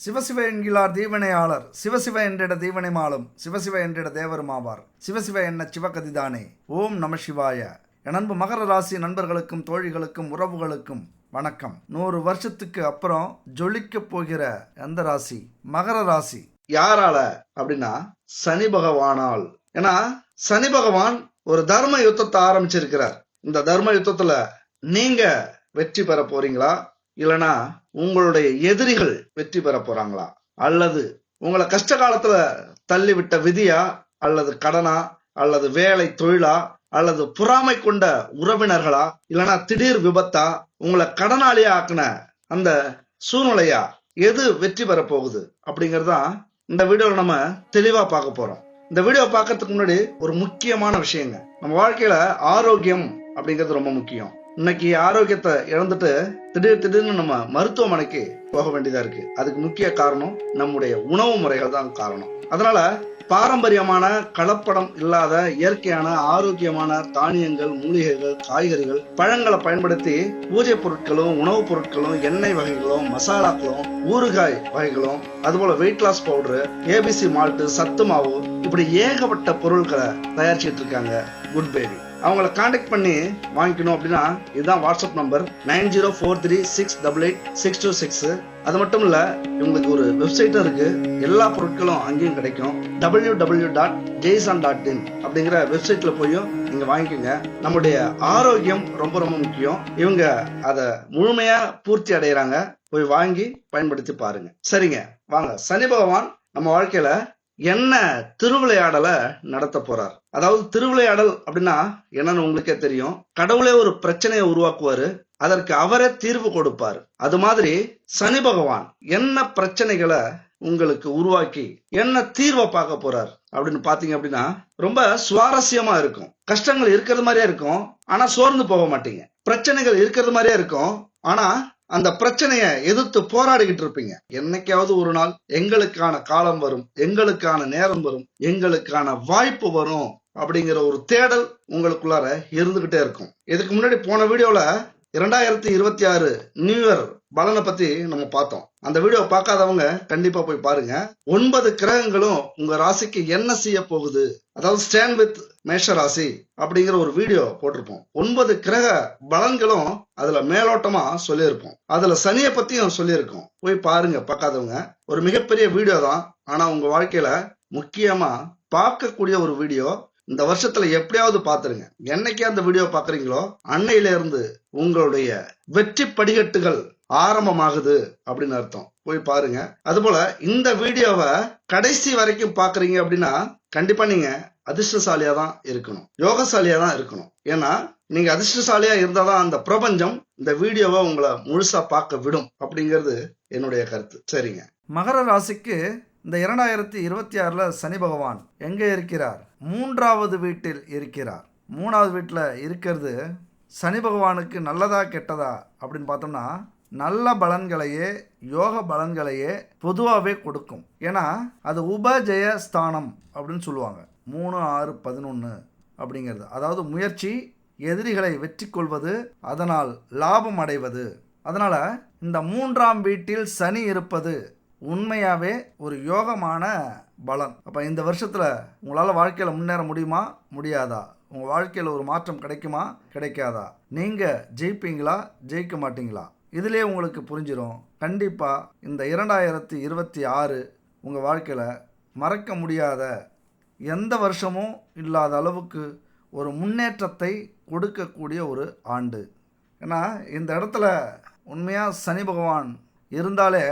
சிவசிவ என்கிறார் தீவனையாளர், சிவசிவ என்றிட தீவனை மாலும், சிவசிவ என்றிட தேவருமாவார், சிவசிவ என்ன சிவகதிதானே. ஓம் நம சிவாய. என் அன்பு மகர ராசி நண்பர்களுக்கும் தோழிகளுக்கும் உறவுகளுக்கும் வணக்கம். 100 வருஷத்துக்கு அப்புறம் ஜொலிக்க போகிற எந்த ராசி? மகர ராசி. யாரால அப்படின்னா சனி பகவானால். ஏன்னா சனி பகவான் ஒரு தர்ம யுத்தத்தை ஆரம்பிச்சிருக்கிறார். இந்த தர்ம யுத்தத்துல நீங்க வெற்றி பெற போறீங்களா, இல்லனா உங்களுடைய எதிரிகள் வெற்றி பெற போறாங்களா, அல்லது உங்களை கஷ்ட காலத்துல தள்ளி விட்ட விதியா, அல்லது கடனா, அல்லது வேலை தொழிலா, அல்லது பொறாமை கொண்ட உறவினர்களா, இல்லனா திடீர் விபத்தா, உங்களை கடனாளியா ஆக்குன அந்த சூழ்நிலையா, எது வெற்றி பெற போகுது அப்படிங்கறதான் இந்த வீடியோல நம்ம தெளிவா பார்க்க போறோம். இந்த வீடியோ பார்க்கறதுக்கு முன்னாடி ஒரு முக்கியமான விஷயங்க. நம்ம வாழ்க்கையில ஆரோக்கியம் அப்படிங்கிறது ரொம்ப முக்கியம். இன்னைக்கு ஆரோக்கியத்தை இழந்துட்டு திடீர்னு நம்ம மருத்துவமனைக்கு போக வேண்டியதா இருக்கு. அதுக்கு முக்கிய காரணம் நம்முடைய உணவு முறைகள் தான் காரணம். அதனால பாரம்பரியமான கலப்படம் இல்லாத இயற்கையான ஆரோக்கியமான தானியங்கள், மூலிகைகள், காய்கறிகள், பழங்களை பயன்படுத்தி பூஜை பொருட்களும், உணவுப் பொருட்களும், எண்ணெய் வகைகளும், மசாலாக்களும், ஊறுகாய் வகைகளும், அதுபோல weight loss powder, ABC malt, சத்து மாவு, இப்படி ஏகப்பட்ட பொருட்களை தயாரிச்சுட்டு இருக்காங்க குட் பேபி. அவங்கள கான்டாக்ட் பண்ணி வாங்கிக்கணும் அப்படின்னா இதுதான் வாட்ஸ்அப் நம்பர் 9043368866. அது மட்டும் இல்ல, இவங்களுக்கு ஒரு வெப்சைட்டும் இருக்கு. எல்லா பொருட்களும் அங்கேயும் கிடைக்கும். www.jason.in அப்படிங்கிற வெப்சைட்ல போயும் நீங்க வாங்கிக்கோங்க. நம்முடைய ஆரோக்கியம் ரொம்ப ரொம்ப முக்கியம். இவங்க அதை முழுமையா பூர்த்தி அடைகிறாங்க. போய் வாங்கி பயன்படுத்தி பாருங்க. சரிங்க, வாங்க. சனி பகவான் நம்ம வாழ்க்கையில என்ன திருவிளையாடலை நடத்த போறார்? அதாவது திருவிளையாடல் அப்படின்னா என்னன்னு உங்களுக்கே தெரியும். கடவுளே ஒரு பிரச்சனையை உருவாக்குவாரு, அதற்கு அவரே தீர்வு கொடுப்பாரு. அது மாதிரி சனி பகவான் என்ன பிரச்சனைகளை உங்களுக்கு உருவாக்கி என்ன தீர்வை பார்க்க போறார் அப்படின்னு பாத்தீங்க அப்படின்னா ரொம்ப சுவாரஸ்யமா இருக்கும். கஷ்டங்கள் இருக்கிறது மாதிரியே இருக்கும், ஆனா சோர்ந்து போக மாட்டீங்க. பிரச்சனைகள் இருக்கிறது மாதிரியே இருக்கும், ஆனா அந்த பிரச்சனையை எதிர்த்து போராடிக்கிட்டு இருப்பீங்க. என்னைக்காவது ஒரு நாள் எங்களுக்கான காலம் வரும், எங்களுக்கான நேரம் வரும், எங்களுக்கான வாய்ப்பு வரும் அப்படிங்கிற ஒரு தேடல் உங்களுக்குள்ளார இருந்துகிட்டே இருக்கும். இதுக்கு முன்னாடி போன வீடியோல 2026 நியூ இயர் பலனை பத்தி நம்ம பார்த்தோம். அந்த வீடியோ பார்க்காதவங்க கண்டிப்பா போய் பாருங்க. 9 கிரகங்களும் உங்க ராசிக்கு என்ன செய்ய போகுது, அதாவது ஸ்டாண்ட் வித் மேஷ ராசி அப்படிங்கிற ஒரு வீடியோ போட்டிருப்போம். 9 கிரக பலன்களும் அதுல மேலோட்டமா சொல்லியிருப்போம். அதுல சனியை பத்தியும் சொல்லியிருக்கோம். போய் பாருங்க பார்க்காதவங்க. ஒரு மிகப்பெரிய வீடியோ தான், ஆனா உங்க வாழ்க்கையில முக்கியமா பார்க்கக்கூடிய ஒரு வீடியோ. இந்த வருஷத்துல எப்படியாவது பாத்துருங்க. என்னைக்கே அந்த வீடியோ பாக்குறீங்களோ அன்னையில இருந்து உங்களுடைய வெற்றி படிக்கட்டுகள் ஆரம்பமாகுது அப்படின்னு அர்த்தம். போய் பாருங்க. அதுபோல இந்த வீடியோவை கடைசி வரைக்கும் பாக்குறீங்க அப்படின்னா கண்டிப்பா நீங்க அதிர்ஷ்டசாலியா தான் இருக்கணும், யோகசாலியா தான் இருக்கணும். ஏன்னா நீங்க அதிர்ஷ்டசாலியா இருந்தாதான் அந்த பிரபஞ்சம் இந்த வீடியோவை உங்களை முழுசா பார்க்க விடும் அப்படிங்கிறது என்னுடைய கருத்து. சரிங்க. மகர ராசிக்கு இந்த 2026 சனி பகவான் எங்க இருக்கிறார்? 3வது வீட்டில் இருக்கிறார். 3வது வீட்டில் இருக்கிறது சனி பகவானுக்கு நல்லதா கெட்டதா அப்படின்னு பார்த்தோம்னா நல்ல பலன்களையே, யோக பலன்களையே பொதுவாகவே கொடுக்கும். ஏன்னா அது உபஜய ஸ்தானம் அப்படின்னு சொல்லுவாங்க. 3, 6, 11 அப்படிங்கிறது, அதாவது முயற்சி, எதிரிகளை வெற்றி கொள்வது, அதனால் லாபம் அடைவது. அதனால இந்த 3ஆம் வீட்டில் சனி இருப்பது உண்மையாகவே ஒரு யோகமான பலன். அப்போ இந்த வருஷத்தில் உங்களால் வாழ்க்கையில் முன்னேற முடியுமா, முடியாதா? உங்கள் வாழ்க்கையில் ஒரு மாற்றம் கிடைக்குமா, கிடைக்காதா? நீங்கள் ஜெயிப்பீங்களா, ஜெயிக்க மாட்டீங்களா? இதிலே உங்களுக்கு புரிஞ்சிடும். கண்டிப்பாக இந்த 2026 உங்கள் வாழ்க்கையில் மறக்க முடியாத, எந்த வருஷமும் இல்லாத அளவுக்கு ஒரு முன்னேற்றத்தை கொடுக்கக்கூடிய ஒரு ஆண்டு. ஏன்னா இந்த இடத்துல உண்மையாக சனி பகவான் இருந்தாலே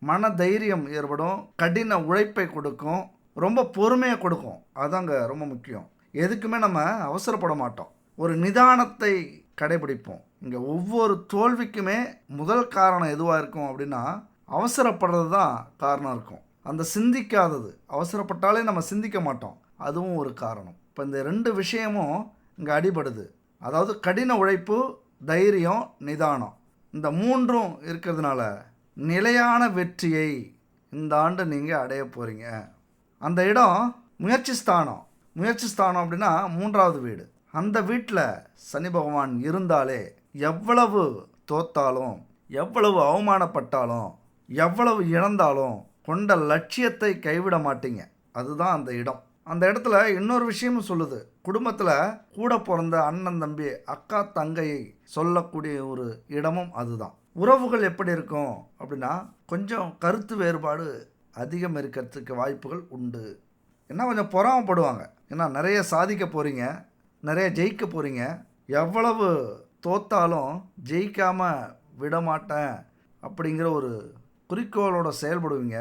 மன தைரியம் ஏற்படும், கடின உழைப்பை கொடுக்கும், ரொம்ப பொறுமையை கொடுக்கும். அதுதாங்க ரொம்ப முக்கியம். எதுக்குமே நம்ம அவசரப்பட மாட்டோம், ஒரு நிதானத்தை கடைபிடிப்போம். இங்கே ஒவ்வொரு தோல்விக்குமே முதல் காரணம் எதுவாக இருக்கும் அப்படின்னா அவசரப்படுறது தான் காரணம் இருக்கும். அந்த சிந்திக்காதது, அவசரப்பட்டாலே நம்ம சிந்திக்க மாட்டோம், அதுவும் ஒரு காரணம். இப்போ இந்த 2 விஷயமும் இங்கே அடிபடுது. அதாவது கடின உழைப்பு, தைரியம், நிதானம், இந்த 3ம் இருக்கிறதுனால நிலையான வெற்றியை இந்த ஆண்டு நீங்கள் அடைய போகிறீங்க. அந்த இடம் முயற்சி ஸ்தானம். முயற்சி ஸ்தானம் அப்படின்னா 3வது வீடு. அந்த வீட்டில் சனி பகவான் இருந்தாலே எவ்வளவு தோத்தாலும், எவ்வளவு அவமானப்பட்டாலும் எவ்வளவு இழந்தாலும் கொண்ட லட்சியத்தை கைவிட மாட்டீங்க. அதுதான் அந்த இடம். அந்த இடத்துல இன்னொரு விஷயமும் சொல்லுது. குடும்பத்தில் கூட பிறந்த அண்ணன் தம்பி அக்கா தங்கையை சொல்லக்கூடிய ஒரு இடமும் அதுதான். உறவுகள் எப்படி இருக்கும் அப்படின்னா கொஞ்சம் கருத்து வேறுபாடு அதிகம் இருக்கிறதுக்கு வாய்ப்புகள் உண்டு. ஏன்னா கொஞ்சம் பொறாமப்படுவாங்க. ஏன்னா நிறைய சாதிக்க போகிறீங்க, நிறைய ஜெயிக்க போகிறீங்க. எவ்வளவு தோத்தாலும் ஜெயிக்காமல் விடமாட்டேன் அப்படிங்கிற ஒரு குறிக்கோளோட செயல்படுவீங்க.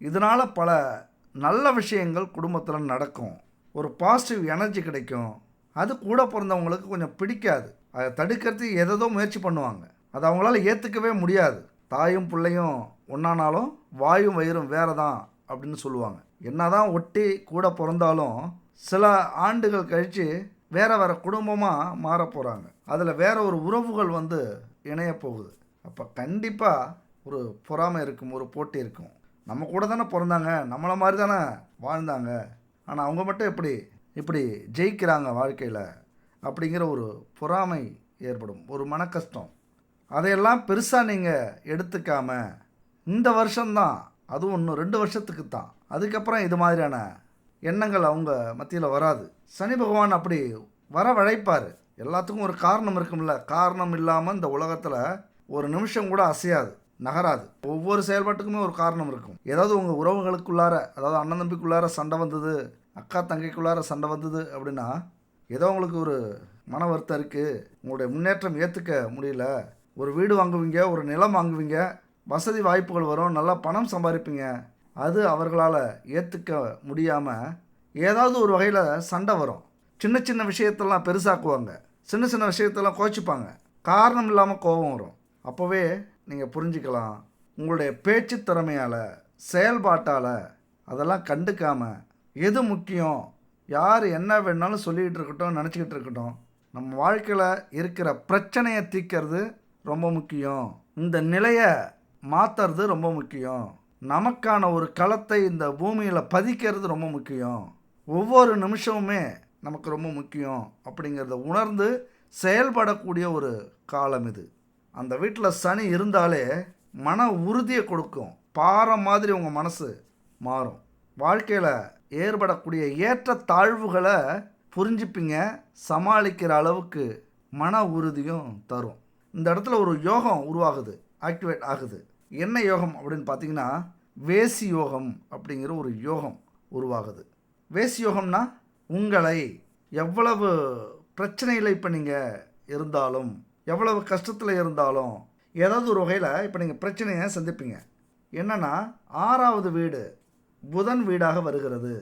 இதனால் பல நல்ல விஷயங்கள் குடும்பத்தில் நடக்கும். ஒரு பாசிட்டிவ் எனர்ஜி கிடைக்கும். அது கூட பிறந்தவங்களுக்கு கொஞ்சம் பிடிக்காது. அதை தடுக்கிறதுக்கு எதோ முயற்சி பண்ணுவாங்க. அது அவங்களால ஏற்றுக்கவே முடியாது. தாயும் பிள்ளையும் ஒன்றானாலும் வாயும் வயிறும் வேறு தான் அப்படின்னு சொல்லுவாங்க. என்னதான் ஒட்டி கூட பிறந்தாலும் சில ஆண்டுகள் கழித்து வேறு வேறு குடும்பமாக மாற போகிறாங்க. அதில் வேறு ஒரு உறவுகள் இணைய போகுது. அப்போ கண்டிப்பாக ஒரு பொறாமை இருக்கும், ஒரு போட்டி இருக்கும். நம்ம கூட தானே பிறந்தாங்க, நம்மளை மாதிரி தானே வாழ்ந்தாங்க, ஆனால் அவங்க மட்டும் இப்படி ஜெயிக்கிறாங்க வாழ்க்கையில் அப்படிங்கிற ஒரு பொறாமை ஏற்படும், ஒரு மன கஷ்டம். அதையெல்லாம் பெருசாக நீங்கள் எடுத்துக்காம இந்த வருஷம்தான், அதுவும் இன்னும் 2 வருஷத்துக்கு தான், அதுக்கப்புறம் இது மாதிரியான எண்ணங்கள் அவங்க மத்தியில் வராது. சனி பகவான் அப்படி வரவழைப்பார். எல்லாத்துக்கும் ஒரு காரணம் இருக்கும்ல. காரணம் இல்லாமல் இந்த உலகத்தில் ஒரு நிமிஷம் கூட அசையாது, நகராது. ஒவ்வொரு செயல்பாட்டுக்குமே ஒரு காரணம் இருக்கும். ஏதாவது உங்கள் உறவுகளுக்குள்ளார, அதாவது அண்ணன் தம்பிக்குள்ளார சண்டை வந்தது, அக்கா தங்கைக்குள்ளார சண்டை வந்தது அப்படின்னா ஏதோ உங்களுக்கு ஒரு மன வருத்தம் இருக்குது, உங்களுடைய முன்னேற்றம் ஏற்றுக்க முடியல, ஒரு வீடு வாங்குவீங்க, ஒரு நிலம் வாங்குவீங்க, வசதி வாய்ப்புகள் வரும், நல்லா பணம் சம்பாதிப்பீங்க, அது அவர்களால் ஏற்றுக்க முடியாமல் ஏதாவது ஒரு வகையில் சண்டை வரும். சின்ன சின்ன விஷயத்தெல்லாம் பெருசாக்குவாங்க, சின்ன சின்ன விஷயத்தெல்லாம் கோச்சிப்பாங்க, காரணம் இல்லாமல் கோபம் வரும். அப்போவே நீங்கள் புரிஞ்சுக்கலாம், உங்களுடைய பேச்சு திறமையால், செயல்பாட்டால் அதெல்லாம் கண்டுக்காமல் எது முக்கியம், யார் என்ன வேணாலும் சொல்லிக்கிட்டு இருக்கட்டும், நினச்சிக்கிட்டு இருக்கட்டும், நம்ம வாழ்க்கையில் இருக்கிற பிரச்சனையை தீர்க்கறது ரொம்ப முக்கியம், இந்த நிலையை மாற்றுறது ரொம்ப முக்கியம், நமக்கான ஒரு களத்தை இந்த பூமியில் பதிக்கிறது ரொம்ப முக்கியம், ஒவ்வொரு நிமிஷமுமே நமக்கு ரொம்ப முக்கியம் அப்படிங்கிறத உணர்ந்து செயல்படக்கூடிய ஒரு காலம் இது. அந்த வீட்டில் சனி இருந்தாலே மன உறுதியை கொடுக்கும். பாரம் மாதிரி உங்கள் மனசு மாறும். வாழ்க்கையில் ஏற்படக்கூடிய ஏற்ற தாழ்வுகளை புரிஞ்சுப்பீங்க, சமாளிக்கிற அளவுக்கு மன உறுதியும் தரும். இந்த இடத்துல ஒரு யோகம் உருவாகுது, ஆக்டிவேட் ஆகுது. என்ன யோகம் அப்படின்னு பார்த்தீங்கன்னா வேசி யோகம் அப்படிங்கிற ஒரு யோகம் உருவாகுது. வேசி யோகம்னா உங்களை எவ்வளவு பிரச்சனையில் இப்போ நீங்கள் இருந்தாலும், எவ்வளவு கஷ்டத்தில் இருந்தாலும், ஏதாவது ஒரு வகையில் இப்போ நீங்கள் பிரச்சனையை சந்திப்பீங்க. என்னென்னா 6வது வீடு புதன் வீடாக வருகிறது.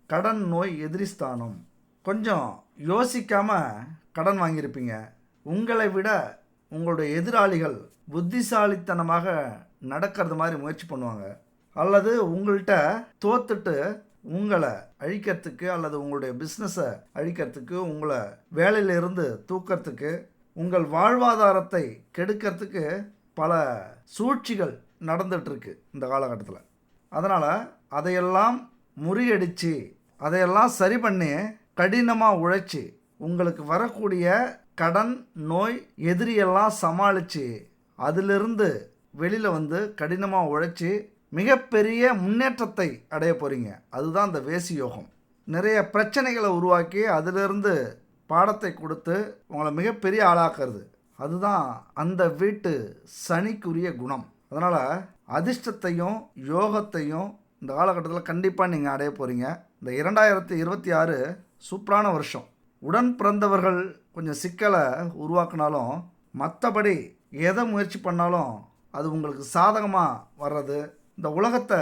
கடன் நோய் எதிரிஸ்தானம். கொஞ்சம் யோசிக்காமல் கடன் வாங்கியிருப்பீங்க. உங்களை விட உங்களுடைய எதிராளிகள் புத்திசாலித்தனமாக நடக்கிறது மாதிரி முயற்சி பண்ணுவாங்க, அல்லது உங்கள்கிட்ட தோத்துட்டு உங்களை அழிக்கிறதுக்கு, அல்லது உங்களுடைய பிஸ்னஸை அழிக்கிறதுக்கு, உங்களை வேலையிலிருந்து தூக்கிறதுக்கு, உங்கள் வாழ்வாதாரத்தை கெடுக்கிறதுக்கு பல சூழ்ச்சிகள் நடந்துகிட்ருக்கு இந்த காலகட்டத்தில். அதனால் அதையெல்லாம் முறியடித்து, அதையெல்லாம் சரி பண்ணி, கடினமாக உழைச்சி, உங்களுக்கு வரக்கூடிய கடன் நோய் எதிரியெல்லாம் சமாளித்து அதிலிருந்து வெளியில் கடினமாக உழைச்சி மிகப்பெரிய முன்னேற்றத்தை அடைய போகிறீங்க. அதுதான் இந்த வேசி யோகம். நிறைய பிரச்சனைகளை உருவாக்கி அதிலிருந்து பாடத்தை கொடுத்து உங்களை மிகப்பெரிய ஆளாக்குறது. அதுதான் அந்த வீட்டு சனிக்குரிய குணம். அதனால் அதிர்ஷ்டத்தையும் யோகத்தையும் இந்த காலகட்டத்தில் கண்டிப்பாக நீங்கள் அடைய போகிறீங்க. இந்த 2026 சூப்பரான வருஷம். உடன் பிறந்தவர்கள் கொஞ்சம் சிக்கலை உருவாக்குனாலும், மற்றபடி எதை முயற்சி பண்ணாலும் அது உங்களுக்கு சாதகமாக வர்றது, இந்த உலகத்தை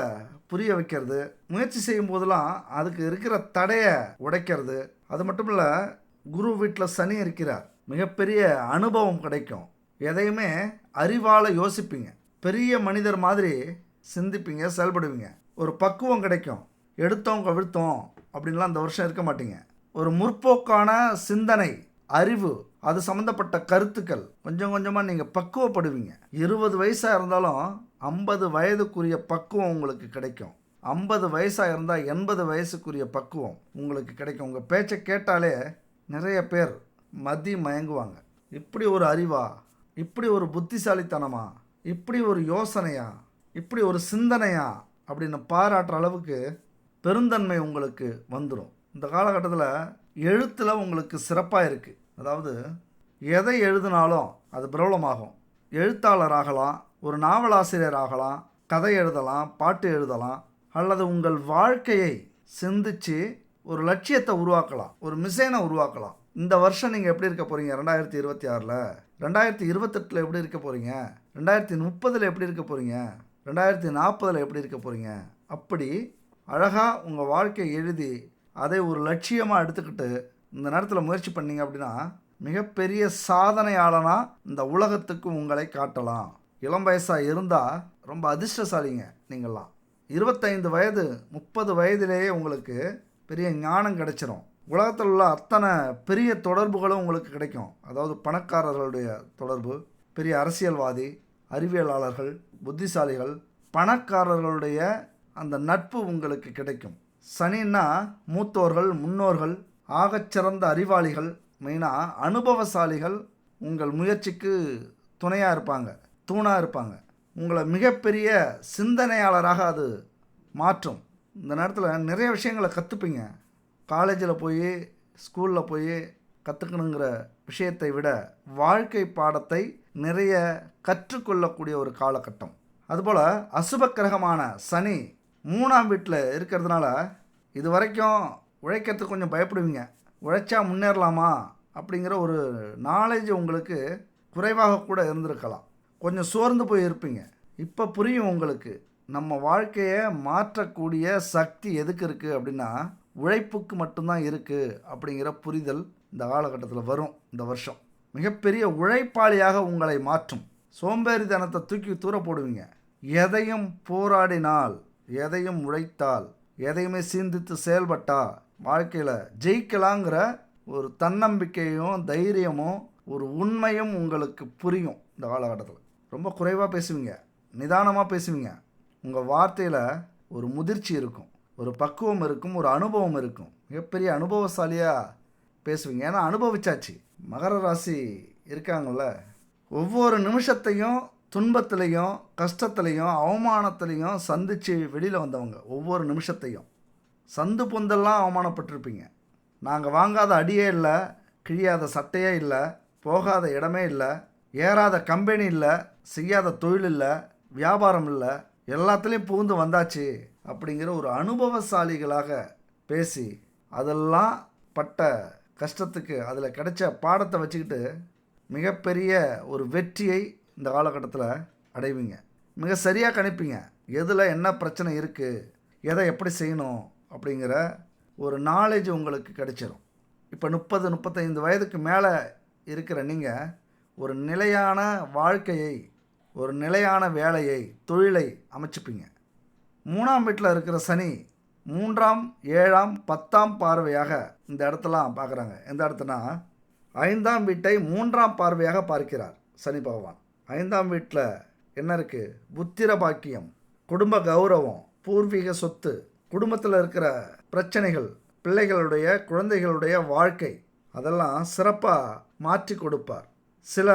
புரிய வைக்கிறது, முயற்சி செய்யும் போதெல்லாம் அதுக்கு இருக்கிற தடையை உடைக்கிறது. அது மட்டும் இல்லை, குரு வீட்டில் சனி இருக்கிறார். மிகப்பெரிய அனுபவம் கிடைக்கும். எதையுமே அறிவால் யோசிப்பீங்க, பெரிய மனிதர் மாதிரி சிந்திப்பீங்க, செயல்படுவீங்க. ஒரு பக்குவம் கிடைக்கும். எடுத்தோம் கவிழ்த்தோம் அப்படின்லாம் இந்த வருஷம் இருக்க மாட்டீங்க. ஒரு முற்போக்கான சிந்தனை, அறிவு, அது சம்மந்தப்பட்ட கருத்துக்கள் கொஞ்சம் கொஞ்சமாக நீங்கள் பக்குவப்படுவீங்க. 20 வயசாக இருந்தாலும் 50 வயதுக்குரிய பக்குவம் உங்களுக்கு கிடைக்கும். 50 வயசாக இருந்தால் 80 வயசுக்குரிய பக்குவம் உங்களுக்கு கிடைக்கும். உங்கள் பேச்சை கேட்டாலே நிறைய பேர் மதி மயங்குவாங்க. இப்படி ஒரு அறிவா, இப்படி ஒரு புத்திசாலித்தனமா, இப்படி ஒரு யோசனையா, இப்படி ஒரு சிந்தனையா அப்படின்னு பாராட்டுற அளவுக்கு பெருந்தன்மை உங்களுக்கு வந்துடும். இந்த காலகட்டத்தில் எழுத்தில் உங்களுக்கு சிறப்பாக இருக்குது. அதாவது எதை எழுதினாலும் அது பிரபலமாகும். எழுத்தாளர் ஆகலாம், ஒரு நாவலாசிரியர் ஆகலாம், கதை எழுதலாம், பாட்டு எழுதலாம், அல்லது உங்கள் வாழ்க்கையை சிந்திச்சு ஒரு லட்சியத்தை உருவாக்கலாம், ஒரு மிஷனை உருவாக்கலாம். இந்த வருஷம் நீங்கள் எப்படி இருக்க போகிறீங்க? 2026ல், 2028 எப்படி இருக்க போகிறீங்க? 2030 எப்படி இருக்க போகிறீங்க? 2040 எப்படி இருக்க போகிறீங்க? அப்படி அழகாக உங்கள் வாழ்க்கையை எழுதி அதை ஒரு லட்சியமாக எடுத்துக்கிட்டு இந்த நேரத்தில் முயற்சி பண்ணீங்க அப்படின்னா மிகப்பெரிய சாதனையாளனாக இந்த உலகத்துக்கு உங்களை காட்டலாம். இளம் வயசாக இருந்தால் ரொம்ப அதிர்ஷ்டசாலிங்க நீங்கள்லாம். 25 வயது 30 வயதிலேயே உங்களுக்கு பெரிய ஞானம் கிடைச்சிரும். உலகத்தில் உள்ள அத்தனை பெரிய தொடர்புகளும் உங்களுக்கு கிடைக்கும். அதாவது பணக்காரர்களுடைய தொடர்பு, பெரிய அரசியல்வாதி, அறிவியலாளர்கள், புத்திசாலிகள், பணக்காரர்களுடைய அந்த நட்பு உங்களுக்கு கிடைக்கும். சனின்னா மூத்தோர்கள், முன்னோர்கள், ஆகச்சிறந்த அறிவாளிகள், மெயினாக அனுபவசாலிகள் உங்கள் முயற்சிக்கு துணையாக இருப்பாங்க, தூணாக இருப்பாங்க. உங்களை மிகப்பெரிய சிந்தனையாளராக அது மாற்றும். இந்த நேரத்தில் நிறைய விஷயங்களை கற்றுப்பீங்க. காலேஜில் போய் ஸ்கூலில் போய் கற்றுக்கணுங்கிற விஷயத்தை விட வாழ்க்கை பாடத்தை நிறைய கற்றுக்கொள்ளக்கூடிய ஒரு காலகட்டம். அதுபோல் அசுபக்கிரகமான சனி 3ஆம் வீட்டில் இருக்கிறதுனால இது வரைக்கும் உழைக்கிறதுக்கு கொஞ்சம் பயப்படுவீங்க. உழைச்சா முன்னேறலாமா அப்படிங்கிற ஒரு நாலேஜ் உங்களுக்கு குறைவாக கூட இருந்திருக்கலாம். கொஞ்சம் சோர்ந்து போய் இருப்பீங்க. இப்போ புரியும் உங்களுக்கு, நம்ம வாழ்க்கையை மாற்றக்கூடிய சக்தி எதுக்கு இருக்குது அப்படின்னா உழைப்புக்கு மட்டும்தான் இருக்குது அப்படிங்கிற புரிதல் இந்த காலகட்டத்தில் வரும். இந்த வருஷம் மிகப்பெரிய உழைப்பாளியாக உங்களை மாற்றும். சோம்பேறித்தனத்தை தூக்கி தூர போடுவீங்க. எதையும் போராடினால், எதையும் உழைத்தால், எதையுமே சிந்தித்து செயல்பட்டா வாழ்க்கையில் ஜெயிக்கலாங்கிற ஒரு தன்னம்பிக்கையும் தைரியமும் ஒரு உண்மையும் உங்களுக்கு புரியும். இந்த காலகட்டத்தில் ரொம்ப குறைவாக பேசுவீங்க, நிதானமாக பேசுவீங்க. உங்கள் வார்த்தையில் ஒரு முதிர்ச்சி இருக்கும், ஒரு பக்குவம் இருக்கும், ஒரு அனுபவம் இருக்கும். மிகப்பெரிய அனுபவசாலியாக பேசுவீங்க. ஏன்னா அனுபவிச்சாச்சு. மகர ராசி இருக்காங்கள்ல, ஒவ்வொரு நிமிஷத்தையும் துன்பத்திலையும் கஷ்டத்துலையும் அவமானத்துலையும் சந்தித்து வெளியில் வந்தவங்க. ஒவ்வொரு நிமிஷத்தையும் சந்து பொந்தெல்லாம் அவமானப்பட்டிருப்பீங்க. நாங்கள் வாங்காத அடியே இல்லை, கிழியாத சட்டையே இல்லை, போகாத இடமே இல்லை, ஏறாத கம்பெனி இல்லை, செய்யாத தொழில் இல்லை, வியாபாரம் இல்லை, எல்லாத்துலேயும் புகுந்து வந்தாச்சு அப்படிங்கிற ஒரு அனுபவசாலிகளாக பேசி அதெல்லாம் பட்ட கஷ்டத்துக்கு அதில் கிடைச்ச பாடத்தை வச்சுக்கிட்டு மிகப்பெரிய ஒரு வெற்றியை இந்த காலகட்டத்தில் அடைவீங்க. மிக சரியாக கணிப்பீங்க எதில் என்ன பிரச்சனை இருக்குது, எதை எப்படி செய்யணும் அப்படிங்கிற ஒரு நாலேஜ் உங்களுக்கு கிடைச்சிரும். இப்போ 30-35 வயதுக்கு மேலே இருக்கிற நீங்கள் ஒரு நிலையான வாழ்க்கையை, ஒரு நிலையான வேலையை, தொழிலை அமைச்சுப்பீங்க. 3ஆம் வீட்டில் இருக்கிற சனி 3ஆம் 7ஆம் 10ஆம் பார்வையாக இந்த இடத்தெல்லாம் பார்க்குறாங்க. எந்த இடத்துனா 5ஆம் வீட்டை 3ஆம் பார்வையாக பார்க்கிறார் சனி பகவான். 5ஆம் வீட்டில் என்ன இருக்குது? புத்திர பாக்கியம், குடும்ப கௌரவம், பூர்வீக சொத்து, குடும்பத்தில் இருக்கிற பிரச்சனைகள், பிள்ளைகளுடைய குழந்தைகளுடைய வாழ்க்கை, அதெல்லாம் சிறப்பாக மாற்றி கொடுப்பார். சில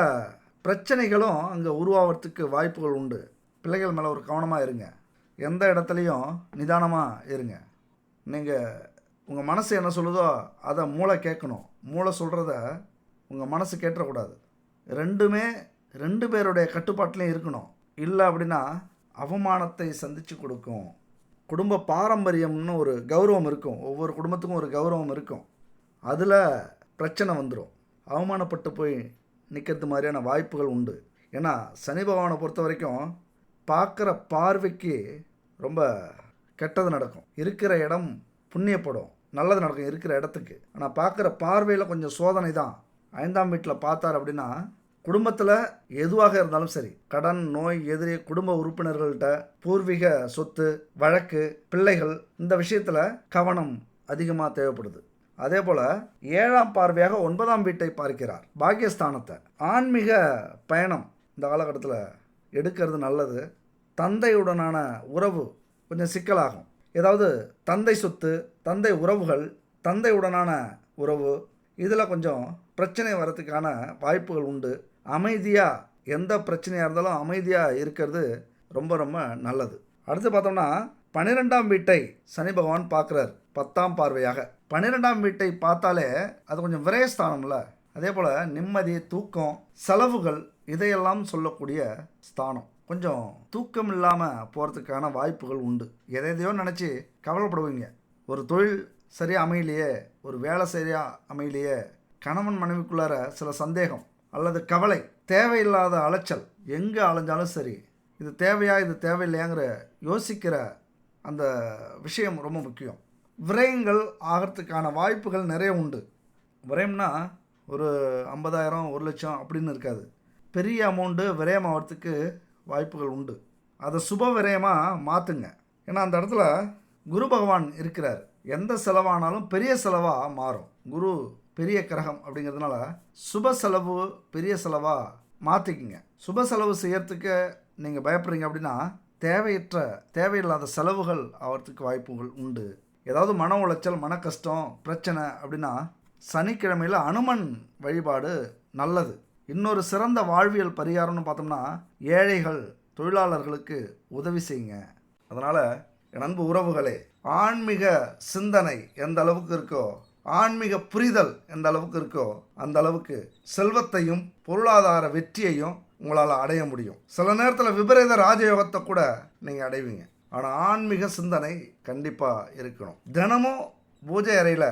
பிரச்சனைகளும் அங்கே உருவாகிறதுக்கு வாய்ப்புகள் உண்டு. பிள்ளைகள் மேலே ஒரு கவனமாக இருங்க. எந்த இடத்துலையும் நிதானமாக இருங்க. நீங்கள் உங்கள் மனசு என்ன சொல்லுதோ அதை மூளை கேட்கணும். மூளை சொல்கிறத உங்கள் மனசு கேட்டுறக்கூடாது. ரெண்டுமே 2 பேருடைய கட்டுப்பாட்டிலையும் இருக்கணும். இல்லை அப்படின்னா அவமானத்தை சந்தித்து கொடுக்கும். குடும்ப பாரம்பரியம்னு ஒரு கௌரவம் இருக்கும். ஒவ்வொரு குடும்பத்துக்கும் ஒரு கௌரவம் இருக்கும். அதில் பிரச்சனை வந்துடும். அவமானப்பட்டு போய் நிற்கிறது மாதிரியான வாய்ப்புகள் உண்டு. ஏன்னா சனி பகவானை பொறுத்த வரைக்கும் பார்க்குற பார்வைக்கு ரொம்ப கெட்டது நடக்கும். இருக்கிற இடம் புண்ணியப்படும், நல்லது நடக்கும் இருக்கிற இடத்துக்கு. ஆனால் பார்க்குற பார்வையில் கொஞ்சம் சோதனை தான். 5ஆம் வீட்டில் பார்த்தார் அப்படின்னா குடும்பத்தில் எதுவாக இருந்தாலும் சரி, கடன், நோய், எதிரி, குடும்ப உறுப்பினர்கள்ட்ட, பூர்வீக சொத்து, வழக்கு, பிள்ளைகள், இந்த விஷயத்தில் கவனம் அதிகமாக தேவைப்படுது. அதே போல் 7ஆம் பார்வையாக 9ஆம் வீட்டை பார்க்கிறார், பாக்கியஸ்தானத்தை. ஆன்மீக பயணம் இந்த காலகட்டத்தில் எடுக்கிறது நல்லது. தந்தையுடனான உறவு கொஞ்சம் சிக்கலாகும். ஏதாவது தந்தை சொத்து, தந்தை உறவுகள், தந்தையுடனான உறவு, இதில் கொஞ்சம் பிரச்சனை வரத்துக்கான வாய்ப்புகள் உண்டு. அமைதியாக, எந்த பிரச்சனையாக இருந்தாலும் அமைதியாக இருக்கிறது ரொம்ப ரொம்ப நல்லது. அடுத்து பார்த்தோம்னா 12ஆம் வீட்டை சனி பகவான் பார்க்குறார் 10ஆம் பார்வையாக. 12ஆம் வீட்டை பார்த்தாலே அது கொஞ்சம் விரயஸ்தானம்ல. அதே போல் நிம்மதி, தூக்கம், செலவுகள் இதையெல்லாம் சொல்லக்கூடிய ஸ்தானம். கொஞ்சம் தூக்கம் இல்லாமல் போகிறதுக்கான வாய்ப்புகள் உண்டு. எதையோ நினச்சி கவலைப்படுவீங்க. ஒரு தொழில் சரியாக அமையலையே, ஒரு வேலை சரியாக அமையலையே, கணவன் மனைவிக்குள்ளார சில சந்தேகம் அல்லது கவலை, தேவையில்லாத அலைச்சல், எங்கே அலைஞ்சாலும் சரி இது தேவையா இது தேவையில்லையாங்கிற யோசிக்கிற அந்த விஷயம் ரொம்ப முக்கியம். விரயங்கள் ஆகிறதுக்கான வாய்ப்புகள் நிறைய உண்டு. விரயம்னா ஒரு 50,000 1,00,000 அப்படின்னு இருக்காது. பெரிய அமௌண்ட்டு விரயம் ஆகிறதுக்கு வாய்ப்புகள் உண்டு. அதை சுப விரயமாக மாற்றுங்க. ஏன்னா அந்த இடத்துல குரு பகவான் இருக்கிறார். எந்த செலவானாலும் பெரிய செலவாக மாறும். குரு பெரிய கிரகம் அப்படிங்கிறதுனால சுப செலவு பெரிய செலவாக மாற்றிக்குங்க. சுப செலவு செய்யறதுக்கு நீங்கள் பயப்படுறீங்க அப்படின்னா தேவையில்லாத செலவுகள் ஆகிறதுக்கு வாய்ப்புகள் உண்டு. ஏதாவது மன உளைச்சல், மன கஷ்டம், பிரச்சனை அப்படின்னா சனிக்கிழமையில் அனுமன் வழிபாடு நல்லது. இன்னொரு சிறந்த வாழ்வியல் பரிகாரம்னு பார்த்தோம்னா ஏழைகள், தொழிலாளர்களுக்கு உதவி செய்யுங்க. அதனால் என் அன்பு உறவுகளே, ஆன்மீக சிந்தனை எந்த அளவுக்கு இருக்கோ, ஆன்மீக புரிதல் எந்த அளவுக்கு இருக்கோ அந்த அளவுக்கு செல்வத்தையும் பொருளாதார வெற்றியையும் உங்களால் அடைய முடியும். சில நேரத்தில் விபரீத ராஜயோகத்தை கூட நீங்கள் அடைவீங்க. ஆனால் ஆன்மீக சிந்தனை கண்டிப்பாக இருக்கணும். தினமும் பூஜை அறையில்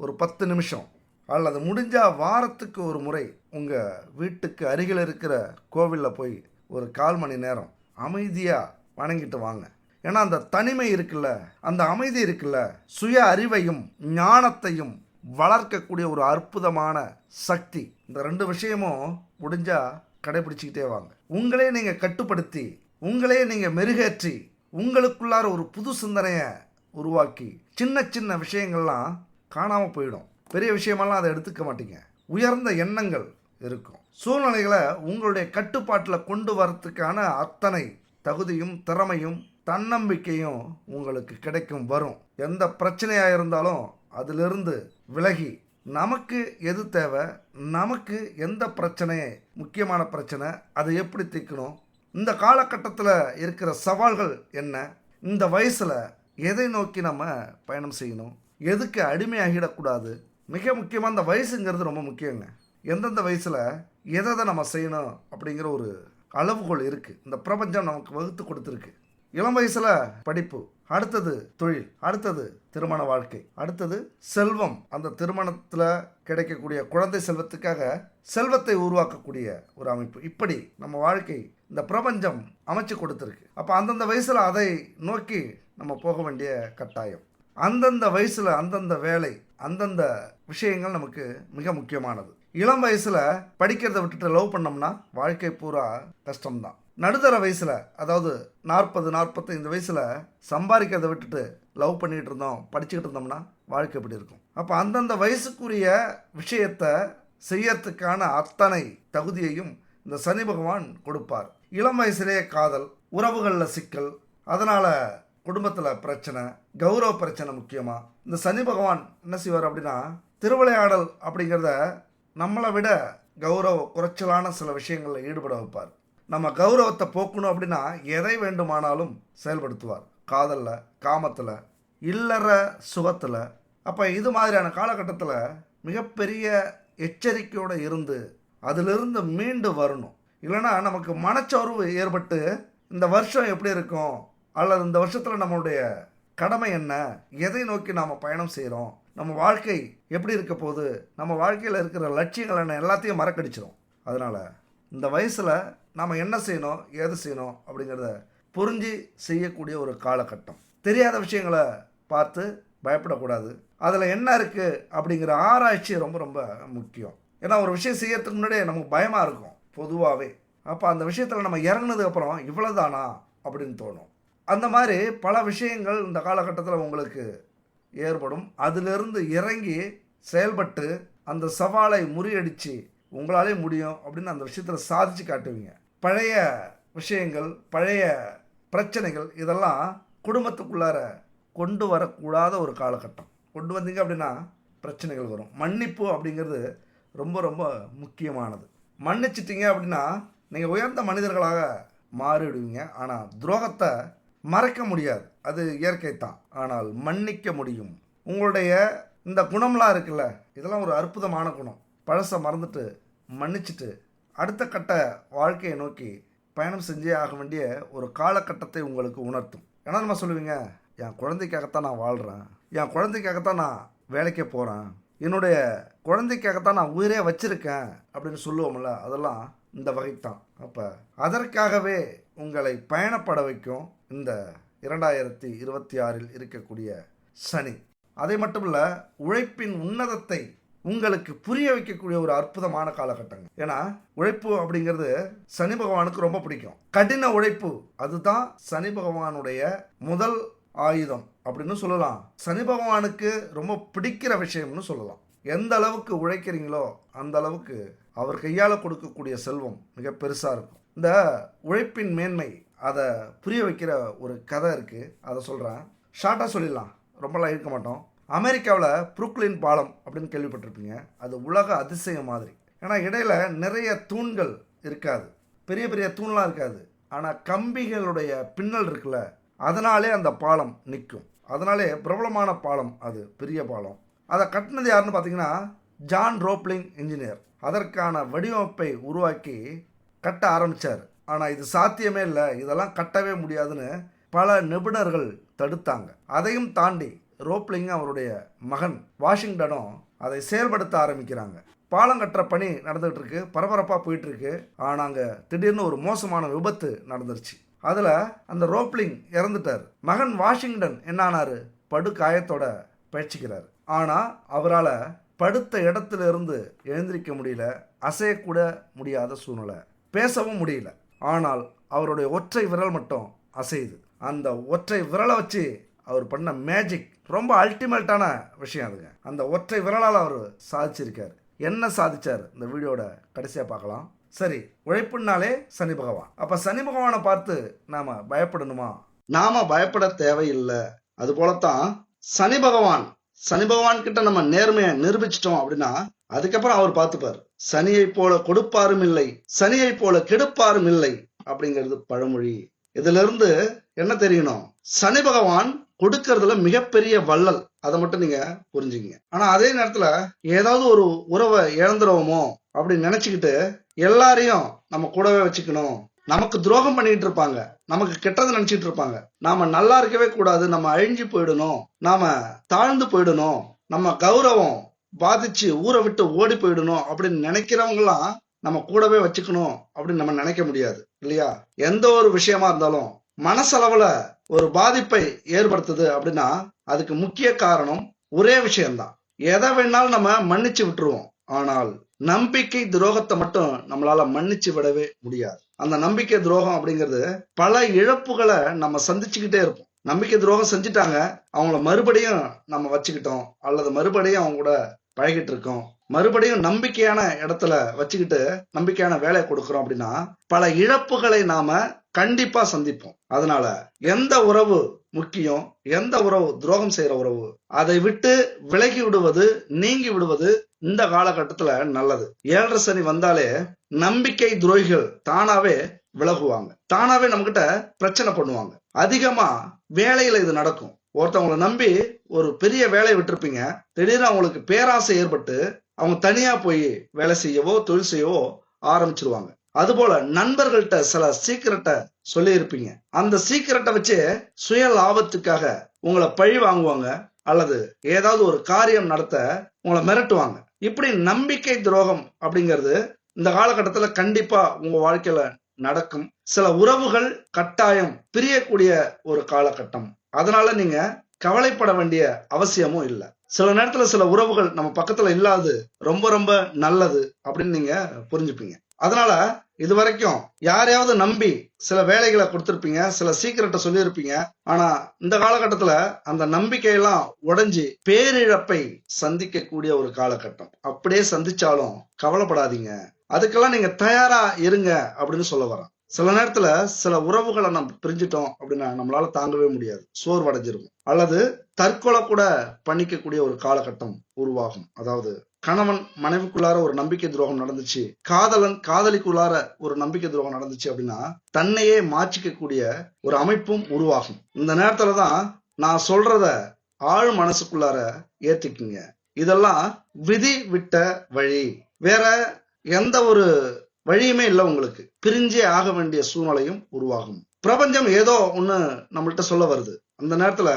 ஒரு 10 நிமிஷம் அல்லது முடிஞ்சால் வாரத்துக்கு ஒரு முறை உங்கள் வீட்டுக்கு அருகில் இருக்கிற கோவிலில் போய் ஒரு 1/4 மணி நேரம் அமைதியாக வணங்கிட்டு வாங்க. ஏன்னா அந்த தனிமை இருக்குல்ல, அந்த அமைதி இருக்குல்ல, சுய அறிவையும் ஞானத்தையும் வளர்க்கக்கூடிய ஒரு அற்புதமான சக்தி. இந்த 2 விஷயமும் முடிஞ்சால் கடைபிடிச்சிக்கிட்டே வாங்க. உங்களே நீங்கள் கட்டுப்படுத்தி, உங்களே நீங்கள் மெருகேற்றி, உங்களுக்குள்ளார ஒரு புது சிந்தனையை உருவாக்கி சின்ன சின்ன விஷயங்கள்லாம் காணாமல் போயிடும். பெரிய விஷயமெல்லாம் அதை எடுத்துக்க மாட்டீங்க. உயர்ந்த எண்ணங்கள் இருக்கும். சூழ்நிலைகளை உங்களுடைய கட்டுப்பாட்டில் கொண்டு வரத்துக்கான அத்தனை தகுதியும் திறமையும் தன்னம்பிக்கையும் உங்களுக்கு கிடைக்கும் வரும். எந்த பிரச்சனையாக இருந்தாலும் அதிலிருந்து விலகி நமக்கு எது தேவை, நமக்கு எந்த பிரச்சனை முக்கியமான பிரச்சனை, அதை எப்படி தீர்க்கணும், இந்த காலகட்டத்தில் இருக்கிற சவால்கள் என்ன, இந்த வயசில் எதை நோக்கி நம்ம பயணம் செய்யணும், எதுக்கு அடிமையாகிடக்கூடாது. மிக முக்கியமாக இந்த வயசுங்கிறது ரொம்ப முக்கியங்க. எந்தெந்த வயசில் எதை நம்ம செய்யணும் அப்படிங்கிற ஒரு அளவுகோல் இருக்குது. இந்த பிரபஞ்சம் நமக்கு வகுத்து கொடுத்துருக்கு. இளம் வயசில் படிப்பு, அடுத்தது தொழில், அடுத்தது திருமண வாழ்க்கை, அடுத்தது செல்வம். அந்த திருமணத்தில் கிடைக்கக்கூடிய குழந்தை செல்வத்துக்காக செல்வத்தை உருவாக்கக்கூடிய ஒரு அமைப்பு. இப்படி நம்ம வாழ்க்கை இந்த பிரபஞ்சம் அமைச்சு கொடுத்துருக்கு. அப்போ அந்தந்த வயசில் அதை நோக்கி நம்ம போக வேண்டிய கட்டாயம். அந்தந்த வயசில் அந்தந்த வேலை, அந்தந்த விஷயங்கள் நமக்கு மிக முக்கியமானது. இளம் வயசில் படிக்கிறத விட்டுட்டு லவ் பண்ணோம்னா வாழ்க்கை பூரா கஷ்டம்தான். நடுத்தர வயசில், அதாவது 40-45 வயசில் சம்பாதிக்கிறத விட்டுட்டு லவ் பண்ணிகிட்டு இருந்தோம், படிச்சுக்கிட்டு இருந்தோம்னா வாழ்க்கை எப்படி இருக்கும்? அப்போ அந்தந்த வயசுக்குரிய விஷயத்தை செய்யறதுக்கான அத்தனை தகுதியையும் இந்த சனி பகவான் கொடுப்பார். இளம் வயசுலேயே காதல், உறவுகளில் சிக்கல், அதனால் குடும்பத்தில் பிரச்சனை, கௌரவ பிரச்சனை. முக்கியமாக இந்த சனி பகவான் என்ன செய்வார் அப்படின்னா, திருவிளையாடல் அப்படிங்கிறத நம்மளை விட கௌரவ குறைச்சலான சில விஷயங்களில் ஈடுபட வைப்பார். நம்ம கௌரவத்தை போக்கணும் அப்படின்னா எதை வேண்டுமானாலும் செயல்படுத்துவார். காதலில், காமத்தில், இல்லற சுகத்தில். அப்போ இது மாதிரியான காலகட்டத்தில் மிகப்பெரிய எச்சரிக்கையோடு இருந்து அதிலிருந்து மீண்டு வரணும். இல்லைன்னா நமக்கு மனச்சோர்வு ஏற்பட்டு இந்த வருஷம் எப்படி இருக்கும், அல்லது இந்த வருஷத்தில் நம்மளுடைய கடமை என்ன, எதை நோக்கி நாம் பயணம் செய்கிறோம், நம்ம வாழ்க்கை எப்படி இருக்க போகுது, நம்ம வாழ்க்கையில் இருக்கிற லட்சியங்கள் என்ன, எல்லாத்தையும் மறக்கடிச்சிடும். அதனால் இந்த வயசில் நாம் என்ன செய்யணும், ஏது செய்யணும் அப்படிங்கிறத புரிஞ்சு செய்யக்கூடிய ஒரு காலகட்டம். தெரியாத விஷயங்களை பார்த்து பயப்படக்கூடாது. அதில் என்ன இருக்குது அப்படிங்கிற ஆராய்ச்சி ரொம்ப ரொம்ப முக்கியம். ஏன்னா ஒரு விஷயம் செய்யறதுக்கு முன்னாடியே நமக்கு பயமாக இருக்கும் பொதுவாகவே. அப்போ அந்த விஷயத்தில் நம்ம இறங்குனதுக்கப்புறம் இவ்வளோதானா அப்படின்னு தோணும். அந்த மாதிரி பல விஷயங்கள் இந்த காலகட்டத்தில் உங்களுக்கு ஏற்படும். அதிலிருந்து இறங்கி செயல்பட்டு அந்த சவாலை முறியடித்து உங்களாலே முடியும் அப்படின்னு அந்த விஷயத்தில் சாதித்து காட்டுவீங்க. பழைய விஷயங்கள், பழைய பிரச்சனைகள் இதெல்லாம் குடும்பத்துக்குள்ளார கொண்டு வரக்கூடாத ஒரு காலகட்டம். கொண்டு வந்தீங்க அப்படின்னா பிரச்சனைகள் வரும். மன்னிப்பு அப்படிங்கிறது ரொம்ப ரொம்ப முக்கியமானது. மன்னிச்சிட்டிங்க அப்படின்னா நீங்கள் உயர்ந்த மனிதர்களாக மாறிடுவீங்க. ஆனால் துரோகத்தை மறைக்க முடியாது, அது இயற்கை தான். ஆனால் மன்னிக்க முடியும். உங்களுடைய இந்த குணம்லாம் இருக்குல்ல, இதெல்லாம் ஒரு அற்புதமான குணம். பழசை மறந்துட்டு மன்னிச்சுட்டு அடுத்த கட்ட வாழ்க்கையை நோக்கி பயணம் செஞ்சே ஆக வேண்டிய ஒரு காலகட்டத்தை உங்களுக்கு உணர்த்தும். ஏன்னா நம்ம சொல்லுவீங்க, என் குழந்தைக்காகத்தான் நான் வாழ்கிறேன், என் குழந்தைக்காகத்தான் நான் வேலைக்கே போகிறேன், என்னுடைய குழந்தைக்காகத்தான் நான் உயிரே வச்சிருக்கேன் அப்படின்னு சொல்லுவோம்ல, அதெல்லாம் இந்த வகைத்தான். அப்போ அதற்காகவே உங்களை பயணப்பட வைக்கும் இந்த 2026 இருக்கக்கூடிய சனி. அதை மட்டும் இல்லை, உழைப்பின் உன்னதத்தை உங்களுக்கு புரிய வைக்கக்கூடிய ஒரு அற்புதமான காலகட்டங்கள். ஏன்னா உழைப்பு அப்படிங்கிறது சனி பகவானுக்கு ரொம்ப பிடிக்கும். கடின உழைப்பு அதுதான் சனி பகவானுடைய முதல் ஆயுதம் அப்படின்னு சொல்லலாம். சனி பகவானுக்கு ரொம்ப பிடிக்கிற விஷயம்னு சொல்லலாம். எந்த அளவுக்கு உழைக்கிறீங்களோ அந்த அளவுக்கு அவர் கையால் கொடுக்கக்கூடிய செல்வம் மிக பெருசாக இருக்கும். இந்த உழைப்பின் மேன்மை அதை புரிய வைக்கிற ஒரு கதை இருக்குது, அதை சொல்கிறேன். ஷார்ட்டாக சொல்லிடலாம், ரொம்பலாம் இருக்க மாட்டோம். அமெரிக்காவில் புரூக்ளின் பாலம் அப்படின்னு கேள்விப்பட்டிருப்பீங்க. அது உலக அதிசயம் மாதிரி. ஏன்னா இடையில நிறைய தூண்கள் இருக்காது, பெரிய பெரிய தூண்லாம் இருக்காது. ஆனால் கம்பிகளுடைய பின்னல் இருக்குல்ல, அதனாலே அந்த பாலம் நிற்கும். அதனாலே பிரபலமான பாலம், அது பெரிய பாலம். அதை கட்டினது யாருன்னு பார்த்தீங்கன்னா ஜான் ரோப்லிங் இன்ஜினியர். அதற்கான வடிவமைப்பை உருவாக்கி கட்ட ஆரம்பித்தார். ஆனால் இது சாத்தியமே இல்லை, இதெல்லாம் கட்டவே முடியாதுன்னு பல நிபுணர்கள் தடுத்தாங்க. அதையும் தாண்டி ரோப்லிங் அவருடைய மகன் வாஷிங்டனும் அதை செயல்படுத்த ஆரம்பிக்கிறாங்க. பாலம் கட்டுற பணி நடந்துகிட்டு இருக்கு, பரபரப்பாக போயிட்டு இருக்கு. ஆனால் அங்கே திடீர்னு ஒரு மோசமான விபத்து நடந்துருச்சு. அதில் அந்த ரோப்லிங் இறந்துட்டார். மகன் வாஷிங்டன் என்ன ஆனார், படு காயத்தோட பயிற்சிக்கிறார். ஆனால் அவரால் படுத்த இடத்துல இருந்து எழுந்திருக்க முடியல, அசையக்கூட முடியாத சூழ்நிலை, பேசவும் முடியல. ஆனால் அவருடைய ஒற்றை விரல் மட்டும் அசையுது. அந்த ஒற்றை விரலை வச்சு அவர் பண்ண மேஜிக் ரொம்ப அல்டிமேட்டான விஷயம் அதுங்க. அந்த ஒற்றை விரலால் அவர் சாதிச்சிருக்காரு. என்ன சாதிச்சார் இந்த வீடியோட கடைசியாக பார்க்கலாம். சரி, உழைப்புனாலே சனி பகவான். அப்போ சனி பகவானை பார்த்து நாம் பயப்படணுமா? நாம பயப்பட தேவையில்லை. அது போலத்தான் சனி பகவான் கிட்ட நம்ம நேர்மையை நிரூபிச்சிட்டோம் அப்படின்னா அதுக்கப்புறம் அவர் பார்த்துப்பார். சனியை போல கொடுப்பாரும் இல்லை, சனியை போல கெடுப்பாரும் இல்லை அப்படிங்கிறது பழமொழி. இதுல இருந்து என்ன தெரியணும், சனி பகவான் கொடுக்கறதுல மிகப்பெரிய வள்ளல். அதை மட்டும் நீங்க புரிஞ்சுங்க. ஆனா அதே நேரத்துல ஏதாவது ஒரு உறவை இழந்துருவோமோ அப்படின்னு நினைச்சுக்கிட்டு எல்லாரையும் நம்ம கூடவே வச்சுக்கணும், நமக்கு துரோகம் பண்ணிட்டு இருப்பாங்க, நமக்கு கெட்டது நினைச்சிட்டு இருப்பாங்க, நாம நல்லா இருக்கவே கூடாது, நம்ம அழிஞ்சு போயிடணும், நாம தாழ்ந்து போயிடணும், நம்ம கௌரவம் பாதிச்சு ஊரை விட்டு ஓடி போயிடணும் அப்படின்னு நினைக்கிறவங்கலாம் நம்ம கூடவே வச்சுக்கணும் அப்படின்னு நம்ம நினைக்க முடியாது இல்லையா? எந்த ஒரு விஷயமா இருந்தாலும் மனசளவுல ஒரு பாதிப்பை ஏற்படுத்துது அப்படின்னா அதுக்கு முக்கிய காரணம் ஒரே விஷயம்தான். எதை வேணாலும் நம்ம மன்னிச்சு விட்டுருவோம், ஆனால் நம்பிக்கை துரோகத்தை மட்டும் நம்மளால மன்னிச்சு விடவே முடியாது. அந்த நம்பிக்கை துரோகம் அப்படிங்கிறது பல இழப்புகளை நம்ம சந்திச்சுக்கிட்டே இருப்போம். நம்பிக்கை துரோகம் செஞ்சுட்டாங்க, அவங்கள மறுபடியும் நம்ம வச்சுக்கிட்டோம், அல்லது மறுபடியும் அவங்க கூட பழகிட்டு இருக்கோம், மறுபடியும் நம்பிக்கையான இடத்துல வச்சுக்கிட்டு நம்பிக்கையான வேலையை கொடுக்குறோம் அப்படின்னா பல இழப்புகளை நாம கண்டிப்பா சந்திப்போம். அதனால எந்த உறவு முக்கியம், எந்த உறவு துரோகம் செய்யற உறவு, அதை விட்டு விலகி விடுவது, நீங்கி விடுவது இந்த காலகட்டத்துல நல்லது. 7.5 சனி வந்தாலே நம்பிக்கை துரோகிகள் தானாவே விலகுவாங்க, தானாவே நம்ம கிட்ட பிரச்சனை பண்ணுவாங்க. அதிகமா வேலையில இது நடக்கும். ஒருத்தவங்களை நம்பி ஒரு பெரிய வேலையை விட்டுருப்பீங்க, திடீர்னு அவங்களுக்கு பேராசை ஏற்பட்டு அவங்க தனியா போய் வேலை செய்யவோ தொழில் செய்யவோ ஆரம்பிச்சிருவாங்க. அதுபோல நண்பர்கள்ட்ட சில சீக்கிரட்டை சொல்லி இருப்பீங்க, அந்த சீக்கிரட்டை வச்சு சுய லாபத்துக்காக உங்களை பழி வாங்குவாங்க, அல்லது ஏதாவது ஒரு காரியம் நடத்த உங்களை மிரட்டுவாங்க. இப்படி நம்பிக்கை துரோகம் அப்படிங்கிறது இந்த காலகட்டத்துல கண்டிப்பா உங்க வாழ்க்கையில நடக்கும். சில உறவுகள் கட்டாயம் பிரியக்கூடிய ஒரு காலகட்டம். அதனால நீங்க கவலைப்பட வேண்டிய அவசியமும் இல்லை. சில நேரத்துல சில உறவுகள் நம்ம பக்கத்துல இல்லாது ரொம்ப ரொம்ப நல்லது அப்படின்னு நீங்க புரிஞ்சுப்பீங்க. அதனால இது வரைக்கும் யாரையாவது நம்பி சில வேலைகளை கொடுத்திருப்பீங்க, சில சீக்கிரட்டை சொல்லியிருப்பீங்க. ஆனா இந்த காலகட்டத்துல அந்த நம்பிக்கையெல்லாம் உடைஞ்சு பேரிழப்பை சந்திக்கக்கூடிய ஒரு காலகட்டம். அப்படியே சந்திச்சாலும் கவலைப்படாதீங்க, அதுக்கெல்லாம் நீங்க தயாரா இருங்க அப்படின்னு சொல்ல வரேன். சில நேரத்துல சில உறவுகளை நம்ம பிரிஞ்சிட்டோம் அப்படின்னா நம்மளால தாங்கவே முடியாது, சோர்வடைஞ்சிருக்கும், அல்லது தற்கொலை கூட பண்ணிக்கக்கூடிய ஒரு காலகட்டம் உருவாகும். அதாவது கணவன் மனைவிக்குள்ளார ஒரு நம்பிக்கை துரோகம் நடந்துச்சு, காதலன் காதலிக்குள்ளார ஒரு நம்பிக்கை துரோகம் நடந்துச்சு அப்படின்னா தன்னையே மாற்றிக்கக்கூடிய ஒரு அமைப்பும் உருவாகும். இந்த நேரத்துல தான் நான் சொல்றத ஆழ் மனசுக்குள்ளார ஏத்திக்குங்க. இதெல்லாம் விதி விட்ட வழி, வேற எந்த ஒரு வழியுமே இல்லை. உங்களுக்கு பிரிஞ்சே ஆக வேண்டிய சூழ்நிலையும் உருவாகும். பிரபஞ்சம் ஏதோ ஒண்ணு நம்மள்ட்ட சொல்ல வருது. அந்த நேரத்துல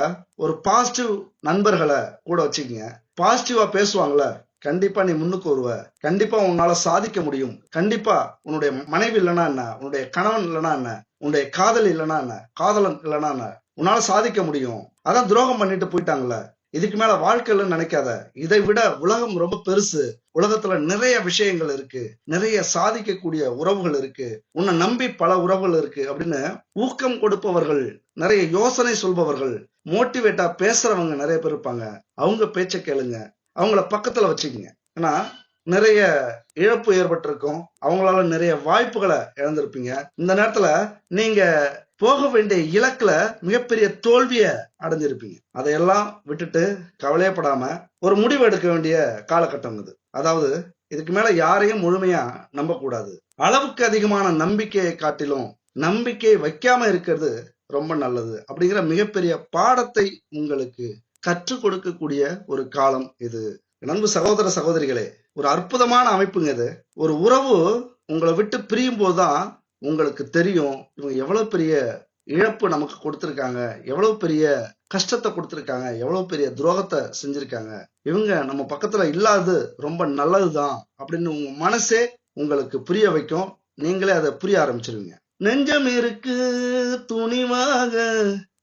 ஒரு பாசிட்டிவ் நண்பர்களை கூட வச்சுக்கங்க. பாசிட்டிவா பேசுவாங்கல்ல, கண்டிப்பா நீ முன்னுக்கு வருவ, கண்டிப்பா உன்னால சாதிக்க முடியும், கண்டிப்பா உன்னுடைய மனைவி இல்லைன்னா என்ன, உன்னுடைய கணவன் இல்லைன்னா என்ன, உன்னுடைய காதலி இல்லைன்னா என்ன, காதலன் இல்லைன்னா என்ன, உன்னால சாதிக்க முடியும். அதான் துரோகம் பண்ணிட்டு போயிட்டாங்கல்ல, இதுக்கு மேல வாழ்க்கையில நினைக்காத, இதை விட உலகம் ரொம்ப பெருசு, உலகத்துல நிறைய விஷயங்கள் இருக்கு, நிறைய சாதிக்கக்கூடிய உறவுகள் இருக்கு, உன்னை நம்பி பல உறவுகள் இருக்கு அப்படின்னு ஊக்கம் கொடுப்பவர்கள், நிறைய யோசனை சொல்பவர்கள், மோட்டிவேட்டா பேசுறவங்க நிறைய பேர் இருப்பாங்க. அவங்க பேச்ச கேளுங்க, அவங்கள பக்கத்துல வச்சுக்கோங்க. ஏன்னா நிறைய இழப்பு ஏற்பட்டிருக்கும், அவங்களால நிறைய வாய்ப்புகளை இழந்திருப்பீங்க. இந்த நேரத்துல நீங்க போக வேண்டிய இலக்குல மிகப்பெரிய தோல்விய அடைஞ்சிருப்பீங்க. அதையெல்லாம் விட்டுட்டு கவலையப்படாம ஒரு முடிவு எடுக்க வேண்டிய காலகட்டம் இது. அதாவது இதுக்கு மேல யாரையும் முழுமையா நம்ப கூடாது. அளவுக்கு அதிகமான நம்பிக்கையை காட்டிலும் நம்பிக்கை வைக்காம இருக்கிறது ரொம்ப நல்லது அப்படிங்கிற மிகப்பெரிய பாடத்தை உங்களுக்கு கற்றுக் கொடுக்கக்கூடிய ஒரு காலம் இது. நண்பு சகோதர சகோதரிகளே, ஒரு அற்புதமான அமைப்புங்க இது. ஒரு உறவு உங்களை விட்டு பிரியும் போதுதான் உங்களுக்கு தெரியும் இவங்க எவ்வளவு பெரிய இழப்பு நமக்கு கொடுத்திருக்காங்க, எவ்வளவு பெரிய கஷ்டத்தை கொடுத்திருக்காங்க, எவ்வளவு பெரிய துரோகத்தை செஞ்சிருக்காங்க, இவங்க நம்ம பக்கத்துல இல்லாதது ரொம்ப நல்லதுதான் அப்படின்னு உங்க மனசே உங்களுக்கு புரிய வைக்கும். நீங்களே அதை புரிய ஆரம்பிச்சிருவீங்க. நெஞ்சம் இருக்கு துணிவாக,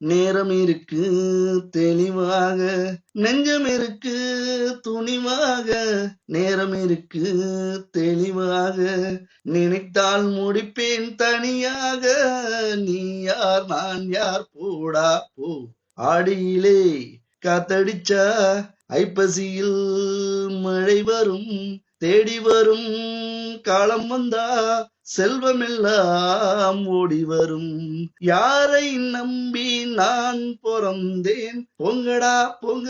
நேரம் இருக்கு தெளிவாக, நெஞ்சம் இருக்கு துணிவாக, நேரம் இருக்கு தெளிவாக, நினைத்தால் முடிப்பேன் தனியாக, நீ யார் நான் யார் போடா போ, ஆடியிலே காத்தடிச்சா ஐப்பசியில் மழை வரும், தேடி வரும் காலம் வந்தா செல்வமெல்லாம் ஓடி வரும், யாரை நம்பி நான் பிறந்தேன், பொங்கடா பொங்க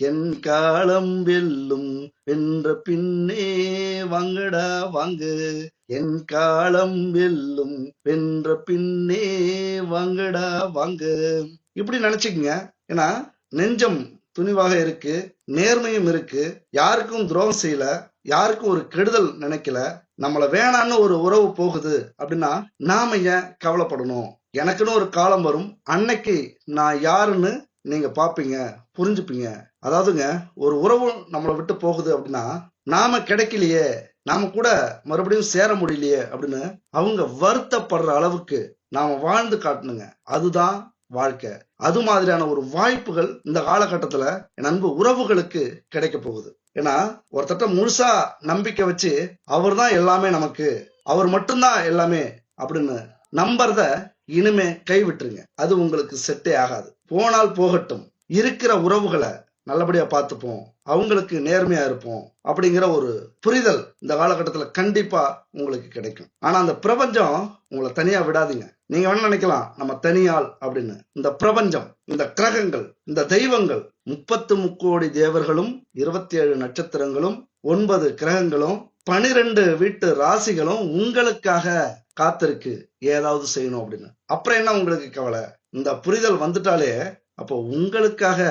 என் காலம் வெல்லும், வென்ற பின்னே வாங்கடா வாங்க என் காலம் வெல்லும், வென்ற பின்னே வாங்கடா வாங்க. இப்படி நினைச்சுக்கங்க. ஏன்னா நெஞ்சம் துணிவாக இருக்கு, நேர்மையும் இருக்கு, யாருக்கும் துரோகம் செய்யல, யாருக்கும் ஒரு கெடுதல் நினைக்கல, நம்மள வேணான்னு ஒரு உறவு போகுது அப்படின்னா நாம ஏன் கவலைப்படணும்? எனக்குன்னு ஒரு காலம் வரும், அன்னைக்கு நான் யாருன்னு நீங்க பாப்பீங்க, புரிஞ்சுப்பீங்க. அதாவதுங்க, ஒரு உறவு நம்மளை விட்டு போகுது அப்படின்னா நாம கிடைக்கலையே, நாம கூட மறுபடியும் சேர முடியலையே அப்படின்னு அவங்க வருத்தப்படுற அளவுக்கு நாம வாழ்ந்து காட்டணுங்க. அதுதான் வாழ்க்கை. அது மாதிரியான ஒரு வாய்ப்புகள் இந்த காலகட்டத்துல என் அன்பு உறவுகளுக்கு கிடைக்க போகுது. ஏன்னா ஒருத்தட்ட முழுசா நம்பிக்கை வச்சு அவர் தான் எல்லாமே நமக்கு, அவர் மட்டும்தான் எல்லாமே அப்படின்னு நம்புறத இனிமே கைவிட்டுருங்க. அது உங்களுக்கு செட்டே ஆகாது. போனால் போகட்டும், இருக்கிற உறவுகளை நல்லபடியா பார்த்துப்போம், அவங்களுக்கு நேர்மையா இருப்போம் அப்படிங்கிற ஒரு புரிதல் இந்த காலகட்டத்துல கண்டிப்பா உங்களுக்கு கிடைக்கும். ஆனா அந்த பிரபஞ்சம் உங்களை தனியா விடாதீங்க. நீங்க வேணா நினைக்கலாம் நம்ம தனியால் அப்படின்னு. இந்த பிரபஞ்சம், இந்த கிரகங்கள், இந்த தெய்வங்கள், 33 கோடி தேவர்களும், 27 நட்சத்திரங்களும், 9 கிரகங்களும், 12 வீட்டு ராசிகளும் உங்களுக்காக காத்திருக்கு ஏதாவது செய்யணும் அப்படின்னு. அப்புறம் என்ன உங்களுக்கு கவலை? இந்த புரிதல் வந்துட்டாலே அப்போ உங்களுக்காக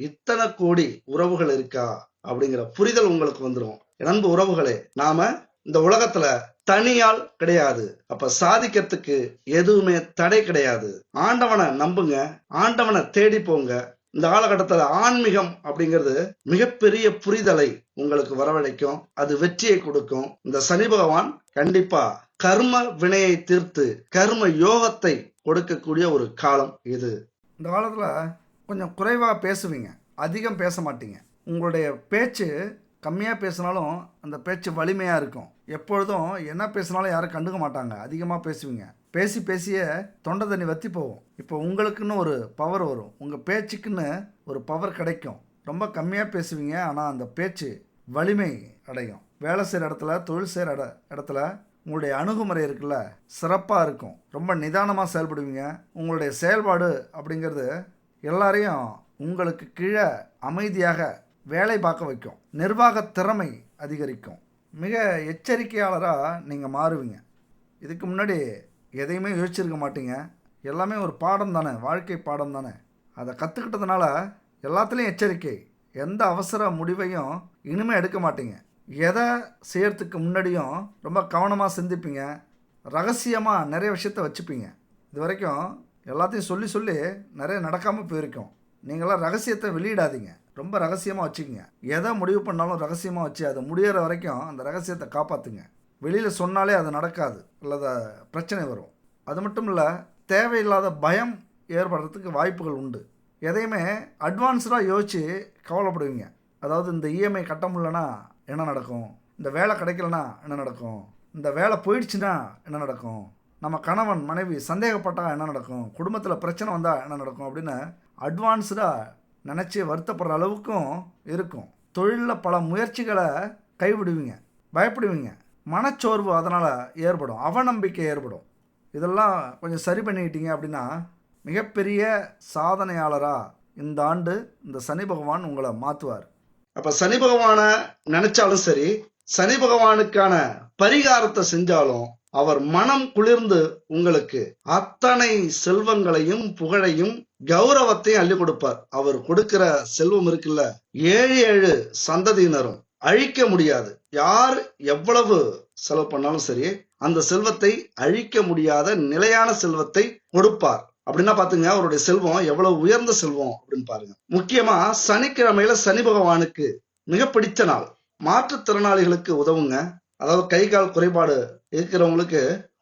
இத்தனை கோடி உறவுகள் இருக்கா அப்படிங்கிற புரிதல் உங்களுக்கு வந்துடும். அன்பு உறவுகளே, நாம இந்த உலகத்துல தனியால் கிடையாது. அப்ப சாதிக்கிறதுக்கு எதுவுமே தடை கிடையாது. ஆண்டவனை நம்புங்க, ஆண்டவனை தேடி போங்க. இந்த காலகட்டத்துல ஆன்மீகம் அப்படிங்கிறது மிகப்பெரிய புரிதலை உங்களுக்கு வரவழைக்கும், அது வெற்றியை கொடுக்கும். இந்த சனி பகவான் கண்டிப்பா கர்ம வினையை தீர்த்து கர்ம யோகத்தை கொடுக்கக்கூடிய ஒரு காலம் இது. இந்த காலத்தில் கொஞ்சம் குறைவாக பேசுவீங்க, அதிகம் பேச மாட்டீங்க. உங்களுடைய பேச்சு கம்மியாக பேசினாலும் அந்த பேச்சு வலிமையாக இருக்கும். எப்பொழுதும் என்ன பேசினாலும் யாரும் கண்டுக்க மாட்டாங்க. அதிகமாக பேசுவீங்க, பேசி பேசியே தொண்டை தண்ணி வற்றி போகும். இப்போ உங்களுக்குன்னு ஒரு பவர் வரும், உங்கள் பேச்சுக்குன்னு ஒரு பவர் கிடைக்கும். ரொம்ப கம்மியாக பேசுவீங்க, ஆனால் அந்த பேச்சு வலிமை அடையும். வேலை செய்கிற இடத்துல, தொழில் செய்கிற இடத்துல உங்களுடைய அணுகுமுறை இருக்குல்ல, சிறப்பாக இருக்கும். ரொம்ப நிதானமாக செயல்படுவீங்க. உங்களுடைய செயல்பாடு அப்படிங்கிறது எல்லாரையும் உங்களுக்கு கீழே அமைதியாக வேலை பார்க்க வைக்கும். நிர்வாக திறமை அதிகரிக்கும். மிக எச்சரிக்கையாளராக நீங்கள் மாறுவீங்க. இதுக்கு முன்னாடி எதையுமே யோசிச்சிருக்க மாட்டீங்க. எல்லாமே ஒரு பாடம் தானே, வாழ்க்கை பாடம் தானே. அதை கற்றுக்கிட்டதுனால எல்லாத்துலேயும் எச்சரிக்கை. எந்த அவசர முடிவையும் இனிமேல் எடுக்க மாட்டீங்க. எதை செய்யறதுக்கு முன்னாடியும் ரொம்ப கவனமாக சிந்திப்பீங்க. ரகசியமாக நிறைய விஷயத்த வச்சுப்பீங்க. இது வரைக்கும் எல்லாத்தையும் சொல்லி சொல்லி நிறைய நடக்காமல் போயிருக்கோம். நீங்களாம் ரகசியத்தை வெளியிடாதீங்க. ரொம்ப ரகசியமாக வச்சுக்கோங்க. எதை முடிவு பண்ணாலும் ரகசியமாக வச்சு அதை முடிகிற வரைக்கும் அந்த ரகசியத்தை காப்பாற்றுங்க. வெளியில் சொன்னாலே அது நடக்காது, இல்லாத பிரச்சனை வரும். அது மட்டும் இல்லை, தேவையில்லாத பயம் ஏற்படுறதுக்கு வாய்ப்புகள் உண்டு. எதையுமே அட்வான்ஸ்டாக யோசித்து கவலைப்படுவீங்க. அதாவது இந்த இஎம்ஐ கட்ட முடியலன்னா என்ன நடக்கும், இந்த வேலை கிடைக்கலனா என்ன நடக்கும், இந்த வேலை போயிடுச்சுன்னா என்ன நடக்கும், நம்ம கணவன் மனைவி சந்தேகப்பட்டால் என்ன நடக்கும், குடும்பத்தில் பிரச்சனை வந்தால் என்ன நடக்கும் அப்படின்னு அட்வான்ஸ்டாக நினச்சி வருத்தப்படுற அளவுக்கும் இருக்கும். தொழிலில் பல முயற்சிகளை கைவிடுவீங்க, பயப்படுவீங்க. மனச்சோர்வு அதனால் ஏற்படும், அவநம்பிக்கை ஏற்படும். இதெல்லாம் கொஞ்சம் சரி பண்ணிக்கிட்டீங்க அப்படின்னா மிகப்பெரிய சாதனையாளராக இந்த ஆண்டு இந்த சனி பகவான் உங்களை மாற்றுவார். அப்ப சனி பகவானை நினைச்சாலும் சரி, சனி பகவானுக்கான பரிகாரத்தை செஞ்சாலும் அவர் மனம் குளிர்ந்து உங்களுக்கு அத்தனை செல்வங்களையும் புகழையும் கௌரவத்தையும் அள்ளி கொடுப்பார். அவர் கொடுக்கிற செல்வம் இருக்குல்ல, 7 சந்ததியினரும் அழிக்க முடியாது. யார் எவ்வளவு செலவு பண்ணாலும் சரி, அந்த செல்வத்தை அழிக்க முடியாத நிலையான செல்வத்தை கொடுப்பார். அப்படின்னா பாத்துங்க, அவருடைய செல்வம் எவ்வளவு உயர்ந்த செல்வம் அப்படின்னு பாருங்க. முக்கியமா சனிக்கிழமையில சனி பகவானுக்கு மிக பிடித்த நாள். மாற்றுத்திறனாளிகளுக்கு உதவுங்க. அதாவது கை கால் குறைபாடு இருக்கிறவங்களுக்கு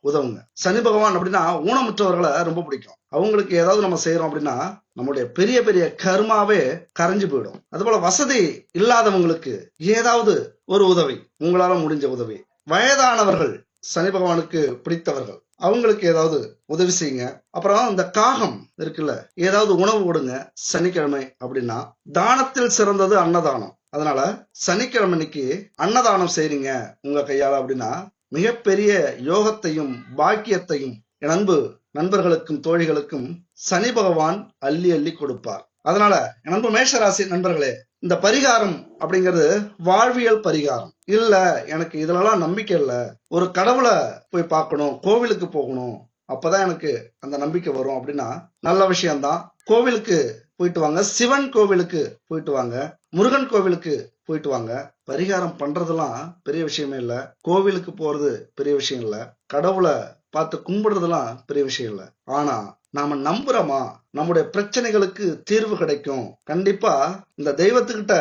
உதவுங்க. சனி பகவான் அப்படின்னா ஊனமுற்றவர்களை ரொம்ப பிடிக்கும். அவங்களுக்கு ஏதாவது நம்ம செய்யறோம் அப்படின்னா நம்முடைய பெரிய பெரிய கர்மாவே கரைஞ்சு போயிடும். அதுபோல வசதி இல்லாதவங்களுக்கு ஏதாவது ஒரு உதவி, உங்களால முடிஞ்ச உதவி. வயதானவர்கள் சனி பகவானுக்கு பிடித்தவர்கள், அவங்களுக்கு ஏதாவது உதவி செய்யுங்க. அப்புறம் இந்த காகம் இருக்குல்ல, ஏதாவது உணவு கொடுங்க சனிக்கிழமை அப்படின்னா. தானத்தில் சிறந்தது அன்னதானம். அதனால சனிக்கிழமைக்கு அன்னதானம் செய்றீங்க உங்க கையால அப்படின்னா மிகப்பெரிய யோகத்தையும் பாக்கியத்தையும் என் அன்பு நண்பர்களுக்கும் தோழிகளுக்கும் சனி பகவான் அள்ளி அள்ளி கொடுப்பார். அதனால என் அன்பு மேஷராசி நண்பர்களே, இந்த பரிகாரம் அப்படிங்கிறது வாழ்வியல் பரிகாரம் இல்ல. எனக்கு இதுலலாம் நம்பிக்கை இல்ல, ஒரு கடவுளை போய் பார்க்கணும், கோவிலுக்கு போகணும், அப்பதான் எனக்கு அந்த நம்பிக்கை வரும் அப்படின்னா நல்ல விஷயம்தான். கோவிலுக்கு போயிட்டு வாங்க. சிவன் கோவிலுக்கு போயிட்டு வாங்க, முருகன் கோவிலுக்கு போயிட்டு வாங்க. பரிகாரம் பண்றதெல்லாம் பெரிய விஷயமே இல்ல. கோவிலுக்கு போறது பெரிய விஷயம் இல்ல. கடவுளை பார்த்து கும்பிடுறதெல்லாம் பெரிய விஷயம் இல்ல. ஆனா நாம நம்புறோமா, நம்முடைய பிரச்சனைகளுக்கு தீர்வு கிடைக்கும். கண்டிப்பா இந்த தெய்வத்துக்கிட்ட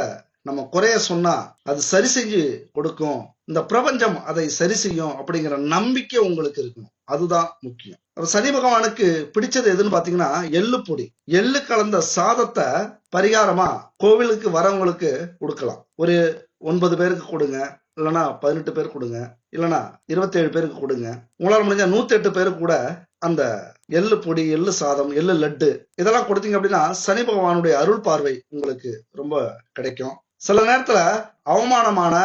நம்ம குறைய சொன்னா அது சரி செஞ்சு கொடுக்கும், இந்த பிரபஞ்சம் அதை சரி செய்யும் அப்படிங்கிற நம்பிக்கை உங்களுக்கு இருக்கணும். அதுதான் முக்கியம். சனி பகவானுக்கு பிடிச்சது எதுன்னு பாத்தீங்கன்னா எள்ளு பொடி. எள்ளு கலந்த சாதத்தை பரிகாரமா கோவிலுக்கு வரவங்களுக்கு கொடுக்கலாம். ஒரு 9 பேருக்கு கொடுங்க, இல்லைன்னா 18 பேருக்கு கொடுங்க, இல்லைன்னா 27 பேருக்கு கொடுங்க. உங்களால முடிஞ்ச 108 பேருக்கு கூட அந்த எள்ளு பொடி, எள்ளு சாதம், எள்ளு லட்டு இதெல்லாம் கொடுத்தீங்க அப்படின்னா சனி பகவானுடைய அருள் பார்வை உங்களுக்கு ரொம்ப கிடைக்கும். சில நேரத்துல அவமானமான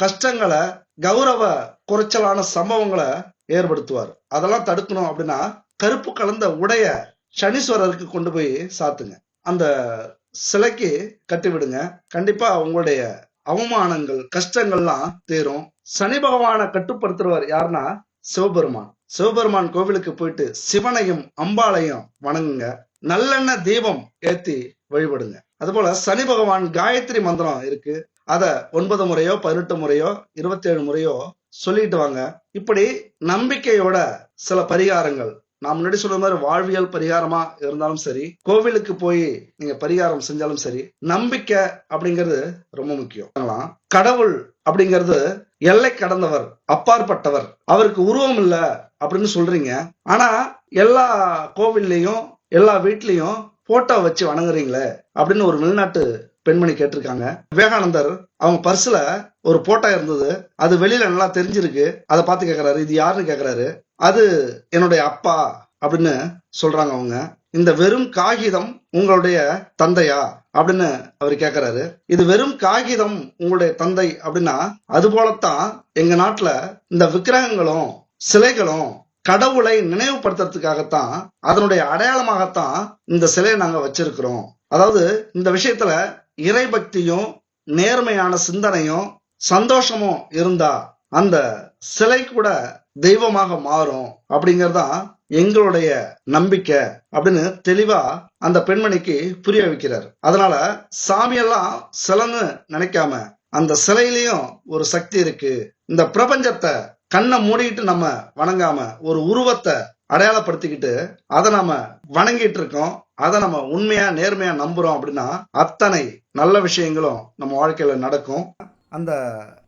கஷ்டங்களை, கௌரவ குறைச்சலான சம்பவங்களை ஏற்படுத்துவார். அதெல்லாம் தடுக்கணும் அப்படின்னா கருப்பு கலந்த உடைய சனீஸ்வரருக்கு கொண்டு போய் சாத்துங்க, அந்த சிலைக்கு கட்டி விடுங்க. கண்டிப்பா உங்களுடைய அவமானங்கள், கஷ்டங்கள்லாம் தீரும். சனி பகவானை கட்டுப்படுத்துறவர் யாருன்னா சிவபெருமான். சிவபெருமான் கோவிலுக்கு போயிட்டு சிவனையும் அம்பாளையும் வணங்குங்க. நல்லெண்ணெய் தீபம் ஏத்தி வழிபடுங்க. அதுபோல சனி பகவான் காயத்ரி மந்திரம் இருக்கு, அத 9 முறையோ 18 முறையோ 27 முறையோ சொல்லிட்டு வாங்க. இப்படி நம்பிக்கையோட சில பரிகாரங்கள், நான் முன்னாடி சொல்ற மாதிரி வாழ்வியல் பரிகாரமா இருந்தாலும் சரி, கோவிலுக்கு போய் நீங்க பரிகாரம் செஞ்சாலும் சரி, நம்பிக்கை அப்படிங்கிறது ரொம்ப முக்கியம். கடவுள் அப்படிங்கிறது எல்லை கடந்தவர், அப்பாற்பட்டவர், அவருக்கு உருவம் இல்ல அப்படின்னு சொல்றீங்க. ஆனா எல்லா கோவில்லையும் எல்லா வீட்லயும் போட்டோ வச்சு வணங்குறீங்களே அப்படின்னு ஒரு வெளிநாட்டு பெண்மணி கேட்டிருக்காங்க. விவேகானந்தர் அவங்க பர்ஸ்ல ஒரு போட்டோ இருந்தது, அது வெளியில நல்லா தெரிஞ்சிருக்கு. அதை பார்த்து கேட்கிறாரு, இது யாருன்னு கேட்கிறாரு. அது என்னுடைய அப்பா அப்படின்னு சொல்றாங்க அவங்க. இந்த வெறும் காகிதம் உங்களுடைய தந்தையா அப்படின்னு அவர் கேட்கிறாரு. இது வெறும் காகிதம் உங்களுடைய தந்தை அப்படின்னா அது போலத்தான் எங்க நாட்டுல இந்த விக்கிரகங்களும் சிலைகளும் கடவுளை நினைவுபடுத்துறதுக்காகத்தான், அதனுடைய அடையாளமாகத்தான் இந்த சிலையை நாங்க வச்சிருக்கிறோம். அதாவது இந்த விஷயத்துல இறை பக்தியும் நேர்மையான சிந்தனையும் சந்தோஷமும் இருந்தா அந்த சிலை கூட தெய்வமாக மாறும் அப்படிங்கறதுதான் எங்களுடைய நம்பிக்கை அப்படின்னு தெளிவா அந்த பெண்மணிக்கு புரிய வைக்கிறார். அதனால சாமியெல்லாம் சிலைன்னு நினைக்காம அந்த சிலையிலயும் ஒரு சக்தி இருக்கு. இந்த பிரபஞ்சத்தை கண்ணை மூடிட்டு நம்ம வணங்காம ஒரு உருவத்தை அடையாளப்படுத்திக்கிட்டு அதை நம்ம வணங்கிட்டு இருக்கோம். அதை நம்ம உண்மையா நேர்மையா நம்புறோம் அப்படின்னா அத்தனை நல்ல விஷயங்களும் நம்ம வாழ்க்கையில நடக்கும். அந்த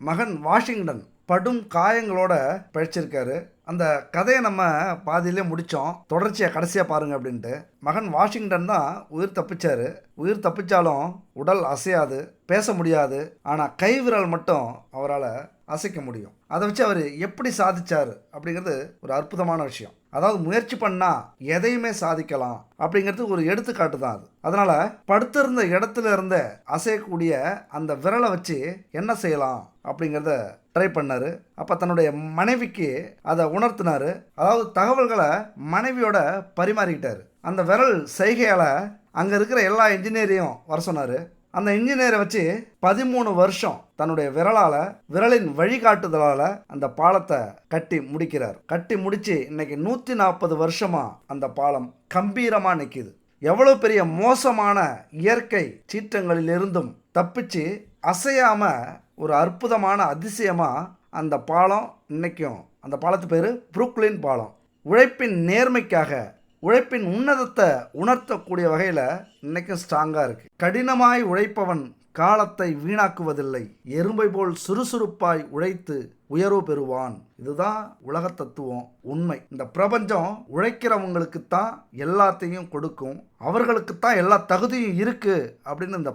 மகன் வாஷிங்டன் படும் காயங்களோட பழிச்சிருக்காரு. அந்த கதையை நம்ம பாதியிலே முடித்தோம். தொடர்ச்சியாக கடைசியாக பாருங்க அப்படின்ட்டு. மகன் வாஷிங்டன் தான் உயிர் தப்பிச்சாரு. உயிர் தப்பிச்சாலும் உடல் அசையாது, பேச முடியாது. ஆனால் கை விரல் மட்டும் அவரால் அசைக்க முடியும். அதை வச்சு அவர் எப்படி சாதிச்சார் அப்படிங்கிறது ஒரு அற்புதமான விஷயம். அதாவது முயற்சி பண்ணா எதையுமே சாதிக்கலாம் அப்படிங்கிறது ஒரு எடுத்துக்காட்டு தான் அது. அதனால படுத்திருந்த இடத்துல இருந்த அசையக்கூடிய அந்த விரலை வச்சு என்ன செய்யலாம் அப்படிங்கிறத ட்ரை பண்ணாரு. அப்போ தன்னுடைய மனைவிக்கு அதை உணர்த்தினாரு. அதாவது தகவல்களை மனைவியோட பரிமாறிக்கிட்டாரு. அந்த விரல் செய்கையால் அங்கே இருக்கிற எல்லா இன்ஜினியரையும் வர சொன்னார். அந்த இன்ஜினியரை வச்சு 13 வருஷம் தன்னுடைய விரலின் வழிகாட்டுதலால் அந்த பாலத்தை கட்டி முடிக்கிறார். கட்டி முடிச்சு இன்னைக்கு 140 வருஷமா அந்த பாலம் கம்பீரமாக நிற்கிது. எவ்வளோ பெரிய மோசமான இயற்கை சீற்றங்களிலிருந்தும் தப்பிச்சு அசையாம ஒரு அற்புதமான அதிசயமா அந்த பாலம் இன்னைக்கும், அந்த பாலத்து பேர் புரூக்ளின் பாலம். உழைப்பின் நேர்மைக்காக, உழைப்பின் உன்னதத்தை உணர்த்தக்கூடிய வகையில் இன்னைக்கும் ஸ்ட்ராங்காக இருக்குது. கடினமாய் உழைப்பவன் காலத்தை வீணாக்குவதில்லை, எறும்பை போல் சுறுசுறுப்பாய் உழைத்து உயர்வு பெறுவான். இதுதான் உலக தத்துவம், உண்மை. இந்த பிரபஞ்சம் உழைக்கிறவங்களுக்குத்தான் எல்லாத்தையும் கொடுக்கும், அவர்களுக்குத்தான் எல்லா தகுதியும் இருக்கு அப்படின்னு இந்த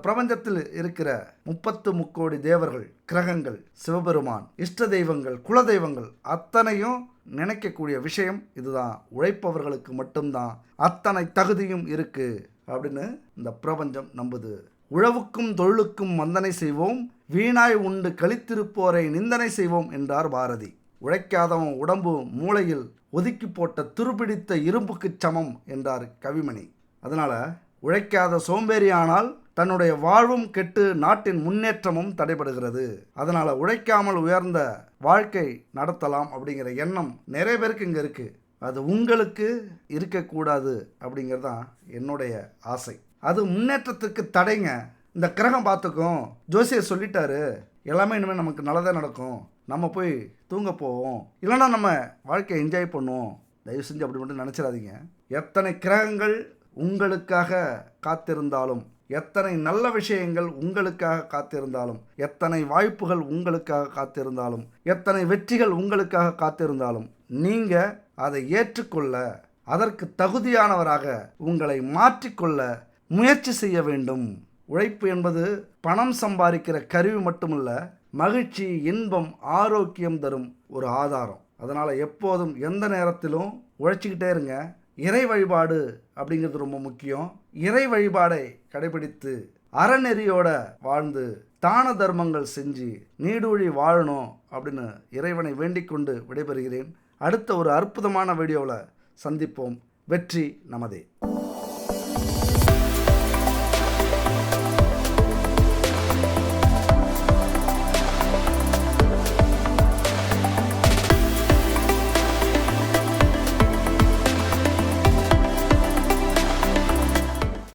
பிரபஞ்சத்தில் இருக்கிற 33 கோடி தேவர்கள், கிரகங்கள், சிவபெருமான், இஷ்ட தெய்வங்கள், குல தெய்வங்கள் அத்தனையும் நினைக்கக்கூடிய விஷயம் இதுதான். உழைப்பவர்களுக்கு மட்டும்தான் அத்தனை தகுதியும் இருக்கு அப்படின்னு இந்த பிரபஞ்சம் நம்புது. உழவுக்கும் தொழிலுக்கும் வந்தனை செய்வோம், வீணாய் உண்டு கழித்திருப்போரை நிந்தனை செய்வோம் என்றார் பாரதி. உழைக்காதவன் உடம்பு மூளையில் ஒதுக்கி போட்ட துருப்பிடித்த இரும்புக்கு சமம் என்றார் கவிமணி. அதனால உழைக்காத சோம்பேறியானால் தன்னுடைய வாழ்வும் கெட்டு நாட்டின் முன்னேற்றமும் தடைபடுகிறது. அதனால உழைக்காமல் உயர்ந்த வாழ்க்கை நடத்தலாம் அப்படிங்கிற எண்ணம் நிறைய பேருக்கு இங்கே இருக்கு. அது உங்களுக்கு இருக்கக்கூடாது அப்படிங்கிறதான் என்னுடைய ஆசை. அது முன்னேற்றத்துக்கு தடைங்க. இந்த கிரகம் பார்த்துக்கும், ஜோசியர் சொல்லிட்டாரு, எல்லாமே இனிமேல் நமக்கு நல்லதாக நடக்கும், நம்ம போய் தூங்க போவோம், இல்லைன்னா நம்ம வாழ்க்கையை என்ஜாய் பண்ணுவோம். தயவு செஞ்சு அப்படி மட்டும் நினச்சிடாதீங்க. எத்தனை கிரகங்கள் உங்களுக்காக காத்திருந்தாலும், எத்தனை நல்ல விஷயங்கள் உங்களுக்காக காத்திருந்தாலும், எத்தனை வாய்ப்புகள் உங்களுக்காக காத்திருந்தாலும், எத்தனை வெற்றிகள் உங்களுக்காக காத்திருந்தாலும், நீங்கள் அதை ஏற்றுக்கொள்ள, அதற்கு தகுதியானவராக உங்களை மாற்றிக்கொள்ள முயற்சி செய்ய வேண்டும். உழைப்பு என்பது பணம் சம்பாதிக்கிற கருவி மட்டுமல்ல, மகிழ்ச்சி, இன்பம், ஆரோக்கியம் தரும் ஒரு ஆதாரம். அதனால் எப்போதும் எந்த நேரத்திலும் உழைச்சிக்கிட்டே இருங்க. இறை வழிபாடு அப்படிங்கிறது ரொம்ப முக்கியம். இறை வழிபாடை கடைபிடித்து அறநெறியோட வாழ்ந்து தான தர்மங்கள் செஞ்சு நீடூழி வாழணும் அப்படின்னு இறைவனை வேண்டிக் கொண்டு விடைபெறுகிறேன். அடுத்த ஒரு அற்புதமான வீடியோவில் சந்திப்போம். வெற்றி நமதே.